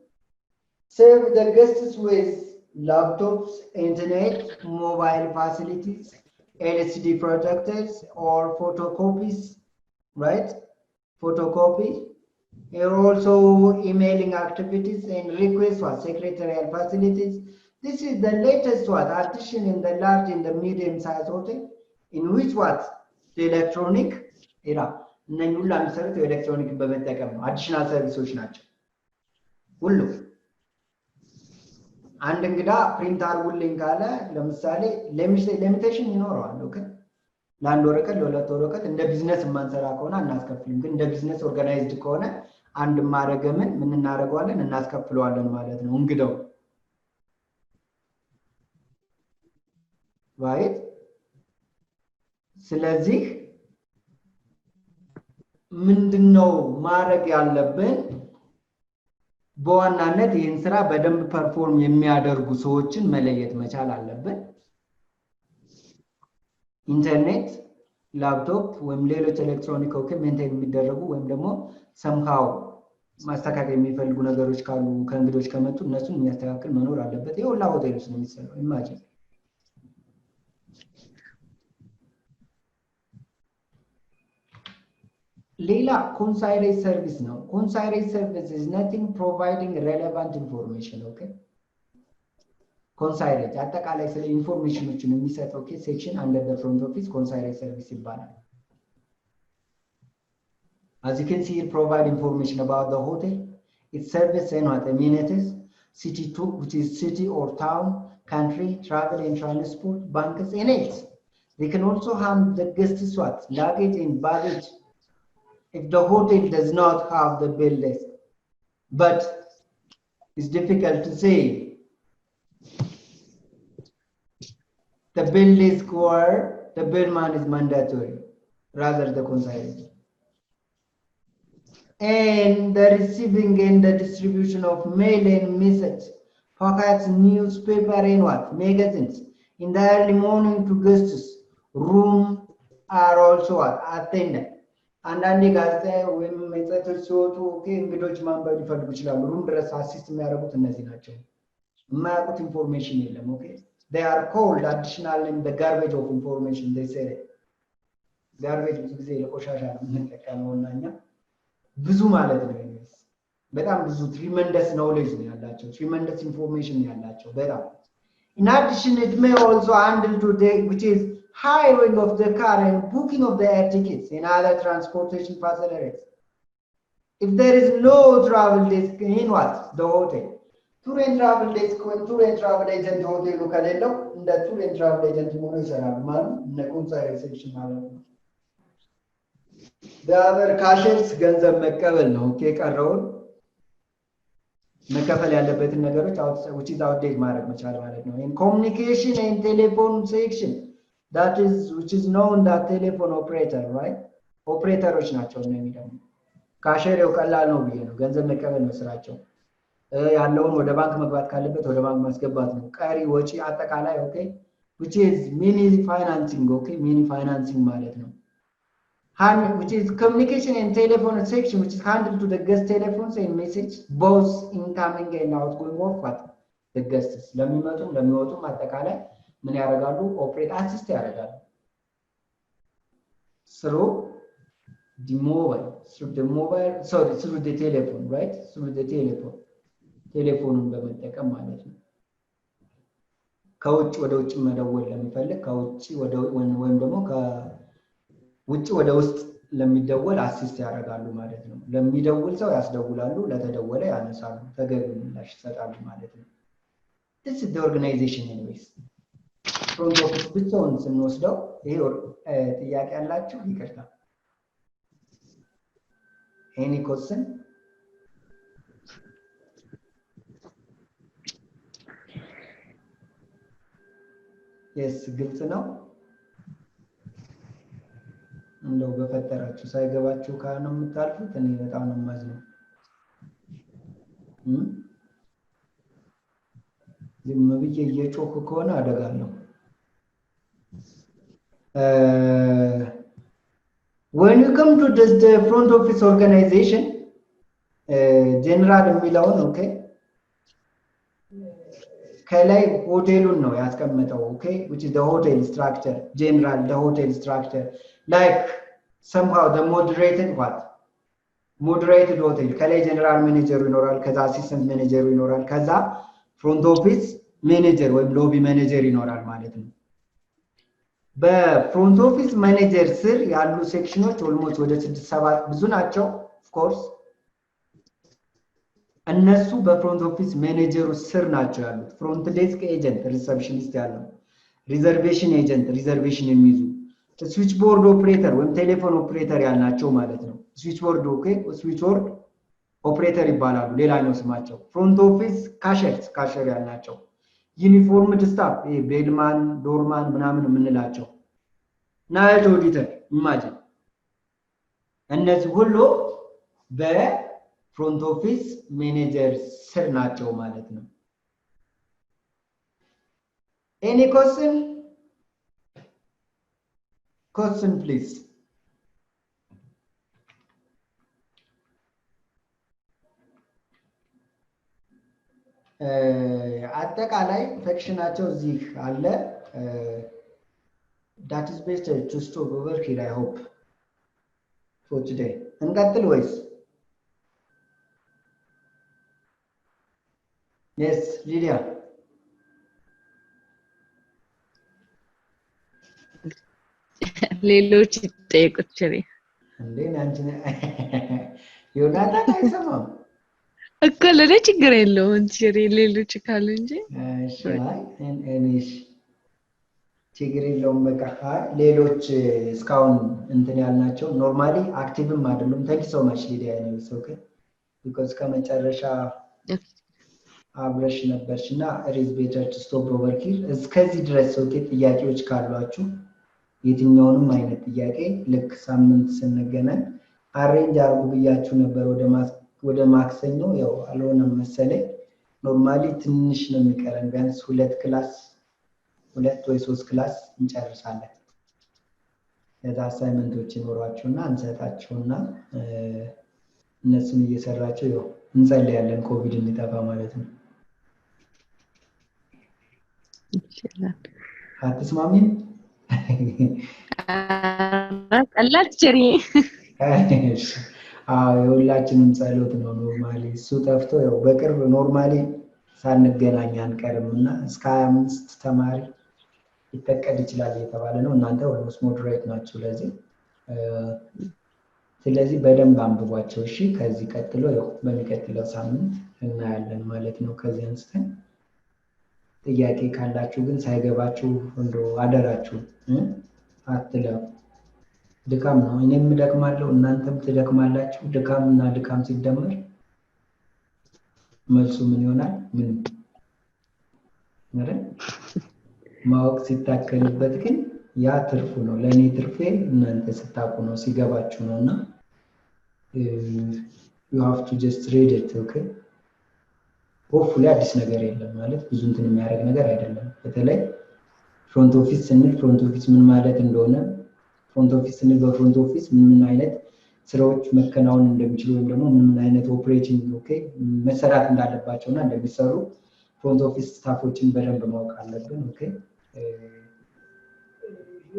Serve the guests with laptops, internet, mobile facilities, LCD projectors, or photocopies, right? Photocopy. Here also emailing activities and requests for secretarial facilities. This is the latest what addition in the large and the medium size hotel, in which what the electronic era. electronic additional services ናቸው ሁሉ አንድ እንግዳ ፕሪንት አርጉልኝ ካለ ለምሳሌ ሊሚቴሽን ይኖረዋል ኦኬ ለአንድ ወረቀት ለሁለት ወረቀት እንደ ቢዝነስ ማንሰራ ከሆነ እናስከፍልም ግን እንደ ቢዝነስ ኦርጋናይዝድ ከሆነ አንድ ማረገምን ምን እናረጋዋለን እናስከፍለዋለን ማለት ነው እንግዳው right ስለዚህ ምንድነው ማረግ ያለብን በዋናነት ይህን ስራ በደንብ ፐርፎርም የሚያደርጉ ሰዎችን መለየት መቻል አለብን ኢንተርኔት ላፕቶፕ ወይም ሌሎች ኤሌክትሮኒክ ኢኩዊፕመንት የሚደረጉ ወይም ደግሞ somehow ማስተካከል የሚፈልጉ ነገሮች ካሉ ከእንግዶች ከመጡ እነሱን የሚያስተካክል መኖር አለበት ይሄ ሁላ ሆቴል ውስጥ ነው የሚሰራው ኢማጂን ሌላ consigned service ነው consigned service is nothing providing relevant information okay consigned አጠቃላይ ስለ ኢንፎርሜሽኖችን የሚሰጠው ኦኬ ሴክሽን under the front office consigned service ይባላል as you can see it provide information about the hotel its service and what amenities city tour which is city or town country travel and transport banks and else they can also handle the guests what luggage and baggage if the hotel does not have the bill list but it's difficult to say the bill list or the bill man is mandatory rather the consigned and the receiving and the distribution of mail and message packets newspaper and what magazines in the early morning to guests room are also attended አንዳንዴ ጋዜጣ ወይም መጽሔቶች ሲወጡ ኦኬ እንግዶች ማንበብ ሊፈልጉ ይችላሉ ሩም ድረስ አሲስት የሚያደርጉት እነዚህ ናቸው የማያውቁት ኢንፎርሜሽን የለም ኦኬ they are called additional in the garbage of information they say garbage ብዙ ጊዜ ለቆሻሻ ነው የምንጠቀመውናኛ ብዙ ማለት ነው በጣም ብዙ tremendous knowledge ነው ያላቸው tremendous information ነው ያላቸው በጣም in addition it may also handle today which is hiring of the car and booking of the air tickets and other transportation facilities. If there is no travel desk in what? The hotel. Tour and travel desk when tour and travel agent hotel lokalello in the tour and travel agent mono ይሰራል ማለት ነው consigned section ማለት ነው the other cashiers ገንዘብ መቀበል ነው ኦኬ ቀረውን መከፈል ያለበትን ነገሮች which is outdate ማድረግ መቻል ማለት ነው in communication and telephone section that is which is known that telephone operator right operators ናቸው ነው የሚለው ካሸሪው ቀላል ነው ብዬ ነው ገንዘብ መቀበል ነው ስራቸው ያለውን ወደ ባንክ መግባት ካለበት ወደ ባንክ ማስገባት ነው ቀሪ ወጪ አጠቃላይ ኦኬ which is mini financing okay mini financing ማለት ነው which is communication and telephone section which is handled to the guest telephones and message both incoming and outgoing of what the guests ለሚወጡም አጠቃላይ ምን ያደርጋሉ ኦፕሬት አሲስት ያደርጋሉ through the telephone right through the telephone ቴሌፎኑን በመጠቀም ማለት ነው ከውጭ ወደ ውጭ መደወል ለሚፈልግ ከውጭ ወደ ወይም ደግሞ ከውጭ ወደ ውስጥ ለሚደወል አሲስት ያደርጋሉ ማለት ነው ለሚደውል ሰው ያስደውላሉ ለተደወለ ያነሳሉ ተገቢውን ምላሽ ይሰጣሉ ማለት ነው this is the organization anyways front office ብቻውን ስንወስደው ይሄ ጥያቄ ያላችሁ ይቅርታ any question yes ግልጽ ነው እንደው በፈጠራችሁ ሳይገባችሁ ካነ የምታልፉት እኔ በጣም ነው የማዝነው። ዝም ብዬ እየጮኩ ከሆነ አደጋለሁ። When you come to this the front office organization, general የሚለውን ኦኬ ከላይ ሆቴሉን ነው ያስቀመጠው ኦኬ which is the hotel structure general the hotel structure like somehow the moderated hotel ከላይ ጀነራል ማኔጀሩ ይኖራል ከዛ አሲስታንት ማኔጀሩ ይኖራል ከዛ ፍሮንት ኦፊስ ማኔጀር ወይም ሎቢ ማኔጀር ይኖራል ማለት ነው። በፍሮንት ኦፊስ ማኔጀር ስር ያሉ ሴክሽኖች ኦልሞስት ወደ 6-7 ብዙ ናቸው ኦፍ ኮርስ እነሱ በፍሮንት ኦፊስ ማኔጀሩ ስር ናቸው ያሉት። ፍሮንት ዴስክ ኤጀንት ሪሰፕሽኒስት ያለው ሪዘርቬሽን ኤጀንት ሪዘርቬሽን የሚይዙ ስዊች ቦርድ ኦፕሬተር ወይም ቴሌፎን ኦፕሬተር ያልናቸው ማለት ነው። ስዊች ቦርድ ኦኬ ስዊች ቦርድ ኦፕሬተር ይባላሉ ሌላኛው ስማቸው። ፍሮንት ኦፊስ ካሸር ያልናቸው ዩኒፎርምድ ስታፍ ቤልማን ዶርማን ምናምን የምንላቸው ናይት ኦዲተር ኢማጂን እነዚህ ሁሉ በፍሮንት ኦፊስ ማኔጀር ስር ናቸው ማለት ነው። any question please? አጠቃላይ ፈክሽናቸው እዚህ አለ። that is best to stop over here I hope for today. እንቀጥል ወይስ? yes ሊዲያ ሌሎች ይጠይቁት ችሪ እንዴ አንቺ ዮናታን አይሰማም እኮ ለኔ ችግር የለውም ችሪ ሌሎች ካሉ እንጂ እሺ እኔሽ ችግር የለውም በቃ ሌሎች እስካሁን እንትን ያልናቸው ኖርማሊ አክቲቭም አይደሉም። ታንክ ዩ ሶ ማች ሊዲያ እኔስ ኦኬ ቢኮዝ ከመጨረሻ አብረሽ ነበርሽና ኢዝ ቤተር ቱ ስቶፕ ኦቨር ሂር እስከዚህ ድረስ ኦኬ ጥያቄዎች ካሏችሁ የትኛውንም አይነት ጥያቄ ልክ ሳምንት ስንገናኝ አሬንጅ አርጉ ብያችሁ ነበር ወደ ማክሰኞ ያው አልሆነም መሰለኝ። ኖርማሊ ትንሽ ነው የሚቀረን ቢያንስ 2 ወይ 3 ክላስ እንጨርሳለን። ለዛ አሳይመንቶች ይኖራችሁና እንሰጣችሁና እነሱን እየሰራችሁ ያው እንጸልያለን ኮቪድ እንዲጠፋ ማለት ነው። ይችላል አትስማሚም? ቀላል ችሪ የሁላችንም ጸሎት ነው ኖርማሊ እሱ ጠፍቶ ያው በቅርብ ኖርማሊ ሳንገናኝ አንቀርምና እስከ 25 ተማሪ ይተቀድ ይችላል እየተባለ ነው። እናንተ ኦልሞስት ሞዴሬት ናችሁ ስለዚህ በደንብ አንብቧቸው እሺ። ከዚህ ቀጥሎ ያው በሚቀጥለው ሳምንት እናያለን ማለት ነው። ከዚህ አንስተን ጥያቄ ካላችሁ ግን ሳይገባችሁ እንደው አደራችሁ አትለፉ። ድካም ነው እኔም ደክማለሁ እናንተም ትደክማላችሁ። ድካምና ድካም ሲደመር መልሱ ምን ይሆናል? ምን ማለት ማወቅ ሲታከልበት ግን ያ ትርፉ ነው። ለኔ ትርፌ እናንተ ስታቁ ነው ሲገባችሁ ነውና you have to just read it okay hopefully አዲስ ነገር የለም ማለት ብዙ እንትን የሚያደርግ ነገር አይደለም። በተለይ ፍሮንት ኦፊስ ስንል ፍሮንት ኦፊስ ምን ማለት እንደሆነ ፍሮንት ኦፊስ ስንል በፍሮንት ኦፊስ ምን አይነት ስራዎች መከናወን እንደሚችሉ ወይም ደግሞ ምን አይነት ኦፕሬሽን ኦኬ መሰራት እንዳለባቸውና እንደሚሰሩ ፍሮንት ኦፊስ ስታፎችን በደንብ ማወቅ አለብን። ኦኬ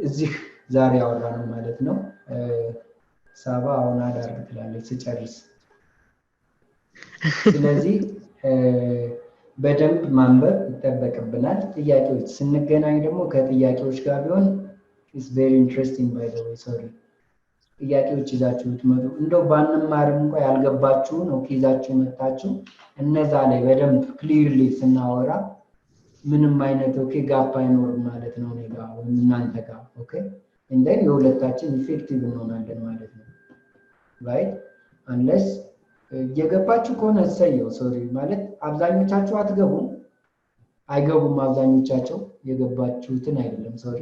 እዚህ ዛሬ ያወራነው ማለት ነው። ሳባ አሁን አዳርግ ትላለች ስጨርስ። ስለዚህ በደንብ ማንበብ ይጠበቅብናል። ጥያቄዎች ስንገናኝ ደግሞ ከጥያቄዎች ጋር ቢሆን is very interesting by the way sorry ጥያቄዎች ይዛችሁ ትመጡ እንደው ባንማርም እንኳን ያልገባችሁ ነው ይዛችሁ መጣችሁ እነዛ ላይ በደንብ ክሊርሊ ስናወራ ምንም አይነት ኦኬ ጋፕ አይኖርም ማለት ነው እኔ ጋር ወይ እናንተ ጋር ኦኬ እንደን የሁለታችን ኢፌክቲቭ እንሆናለን ማለት ነው right unless የገባችሁ ከሆነ ሰየው ሶሪ ማለት አብዛኞቻችሁ አይገቡም አብዛኞቻቸው የገባችሁትን አይደለም ሶሪ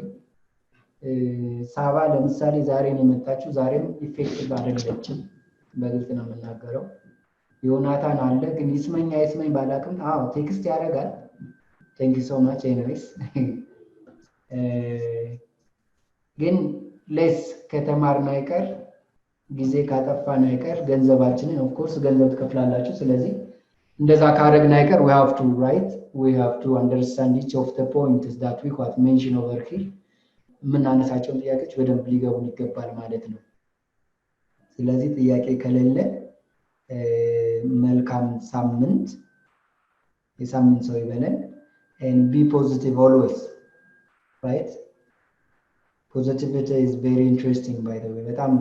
ሳባ ለምሳሌ ዛሬ ነው የመጣችው። ዛሬም ኢፌክቲቭ አይደለችም፣ በግልጽ ነው የምናገረው። ዮናታን አለ ግን ይስመኝ አይስመኝ ባላቅም፣ አዎ ቴክስት ያደርጋል። ቴንክ ዩ ሶ ማች ኤኒዌይስ። ግን ሌስ ከተማርን አይቀር ጊዜ ካጠፋን አይቀር ገንዘባችንን ኦፍ ኮርስ ገንዘብ ትከፍላላችሁ። ስለዚህ እንደዛ ካረግን አይቀር we have to write, we have to understand each of the points that we got mention over here። የምናነሳቸውን ጥያቄዎች በደንብ ሊገቡን ይገባል ማለት ነው። ስለዚህ ጥያቄ ከሌለ መልካም ሳምንት፣ የሳምንት ሰው ይበለን። and be positive always, right? Positivity is very interesting by the way። በጣም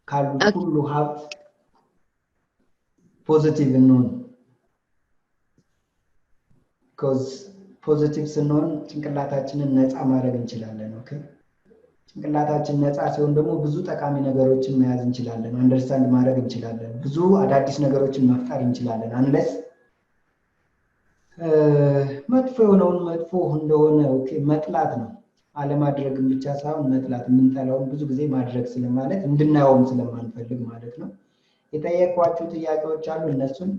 ካሉ ሁሉ ሀብት ፖዚቲቭ እንሆን። because ፖዚቲቭ ስንሆን ጭንቅላታችንን ነፃ ማድረግ እንችላለን። ኦኬ ጭንቅላታችን ነፃ ሲሆን ደግሞ ብዙ ጠቃሚ ነገሮችን መያዝ እንችላለን፣ አንደርስታንድ ማድረግ እንችላለን፣ ብዙ አዳዲስ ነገሮችን መፍጠር እንችላለን። አንለስ መጥፎ የሆነውን መጥፎ እንደሆነ ኦኬ መጥላት ነው። አለማድረግም ብቻ ሳይሆን መጥላት፣ የምንጠላውን ብዙ ጊዜ ማድረግ ስለማለት እንድናየውም ስለማንፈልግ ማለት ነው። የጠየኳችሁ ጥያቄዎች አሉ፣ እነሱን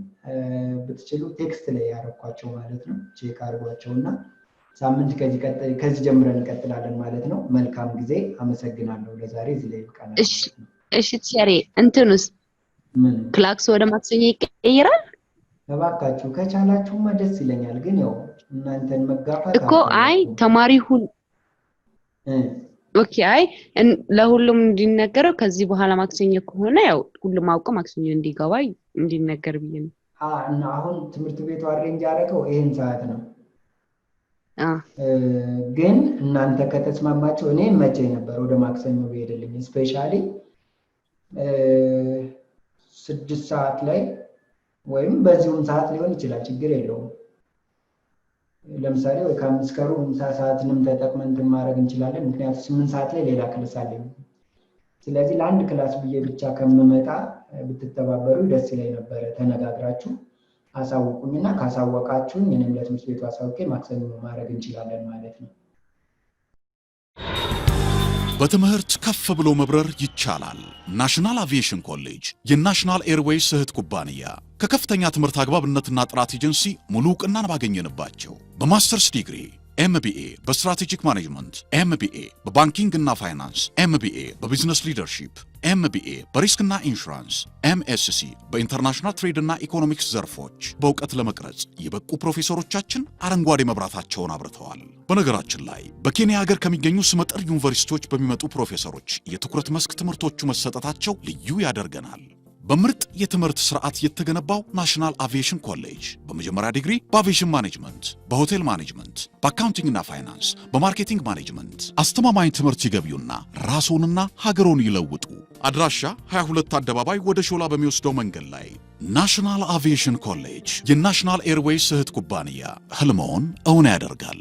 ብትችሉ ቴክስት ላይ ያረኳቸው ማለት ነው። ቼክ አድርጓቸውና ሳምንት ከዚህ ጀምረን እንቀጥላለን ማለት ነው። መልካም ጊዜ። አመሰግናለሁ። ለዛሬ እዚህ ላይ ይብቃናል። እሺ ቲያሬ እንትንስ ክላክስ ወደ ማክሰኞ ይቀየራል? እባካችሁ ከቻላችሁማ ደስ ይለኛል። ግን ያው እናንተን መጋፋት እኮ አይ ተማሪ ሁሉ ኦኬ አይ ለሁሉም እንዲነገረው ከዚህ በኋላ ማክሰኞ ከሆነ ያው ሁሉም አውቀው ማክሰኞ እንዲገባ እንዲነገር ብዬ ነው። እና አሁን ትምህርት ቤቱ አሬንጅ ያደረገው ይሄን ሰዓት ነው። ግን እናንተ ከተስማማችሁ እኔ መቼ ነበር ወደ ማክሰኞ ብሄድልኝ ስፔሻሊ 6 ሰዓት ላይ ወይም በዚሁም ሰዓት ሊሆን ይችላል፣ ችግር የለውም። ለምሳሌ ወይ ከ5 ከሩብ ምሳ ሰዓትንም ተጠቅመን ማድረግ እንችላለን። ምክንያቱም 8 ሰዓት ላይ ሌላ ክላስ አለኝ። ስለዚህ ለአንድ ክላስ ብዬ ብቻ ከመመጣ ብትተባበሩ ደስ ይለኝ ነበር። ተነጋግራችሁ አሳውቁኝና ካሳወቃችሁኝ እኔም ለትምህርት ቤቱ አሳውቄ ማክሰኞ ማድረግ እንችላለን ማለት ነው። በትምህርት ከፍ ብሎ መብረር ይቻላል። ናሽናል አቪዬሽን ኮሌጅ የናሽናል ኤርዌይስ እህት ኩባንያ ከከፍተኛ ትምህርት አግባብነትና ጥራት ኤጀንሲ ሙሉ ዕውቅናን ባገኘንባቸው በማስተርስ ዲግሪ ኤምቢኤ በስትራቴጂክ ማኔጅመንት፣ ኤምቢኤ በባንኪንግ እና ፋይናንስ፣ ኤምቢኤ በቢዝነስ ሊደርሺፕ፣ ኤምቢኤ በሪስክና ኢንሹራንስ፣ ኤምኤስሲ በኢንተርናሽናል ትሬድ እና ኢኮኖሚክስ ዘርፎች በእውቀት ለመቅረጽ የበቁ ፕሮፌሰሮቻችን አረንጓዴ መብራታቸውን አብርተዋል። በነገራችን ላይ በኬንያ ሀገር ከሚገኙ ስመጥር ዩኒቨርሲቲዎች በሚመጡ ፕሮፌሰሮች የትኩረት መስክ ትምህርቶቹ መሰጠታቸው ልዩ ያደርገናል። በምርጥ የትምህርት ስርዓት የተገነባው ናሽናል አቪዬሽን ኮሌጅ በመጀመሪያ ዲግሪ በአቪዬሽን ማኔጅመንት፣ በሆቴል ማኔጅመንት፣ በአካውንቲንግና ፋይናንስ፣ በማርኬቲንግ ማኔጅመንት አስተማማኝ ትምህርት ይገቢውና ራስዎንና ሀገሮን ይለውጡ። አድራሻ 22 አደባባይ ወደ ሾላ በሚወስደው መንገድ ላይ። ናሽናል አቪዬሽን ኮሌጅ የናሽናል ኤርዌይስ እህት ኩባንያ ህልሞን እውን ያደርጋል።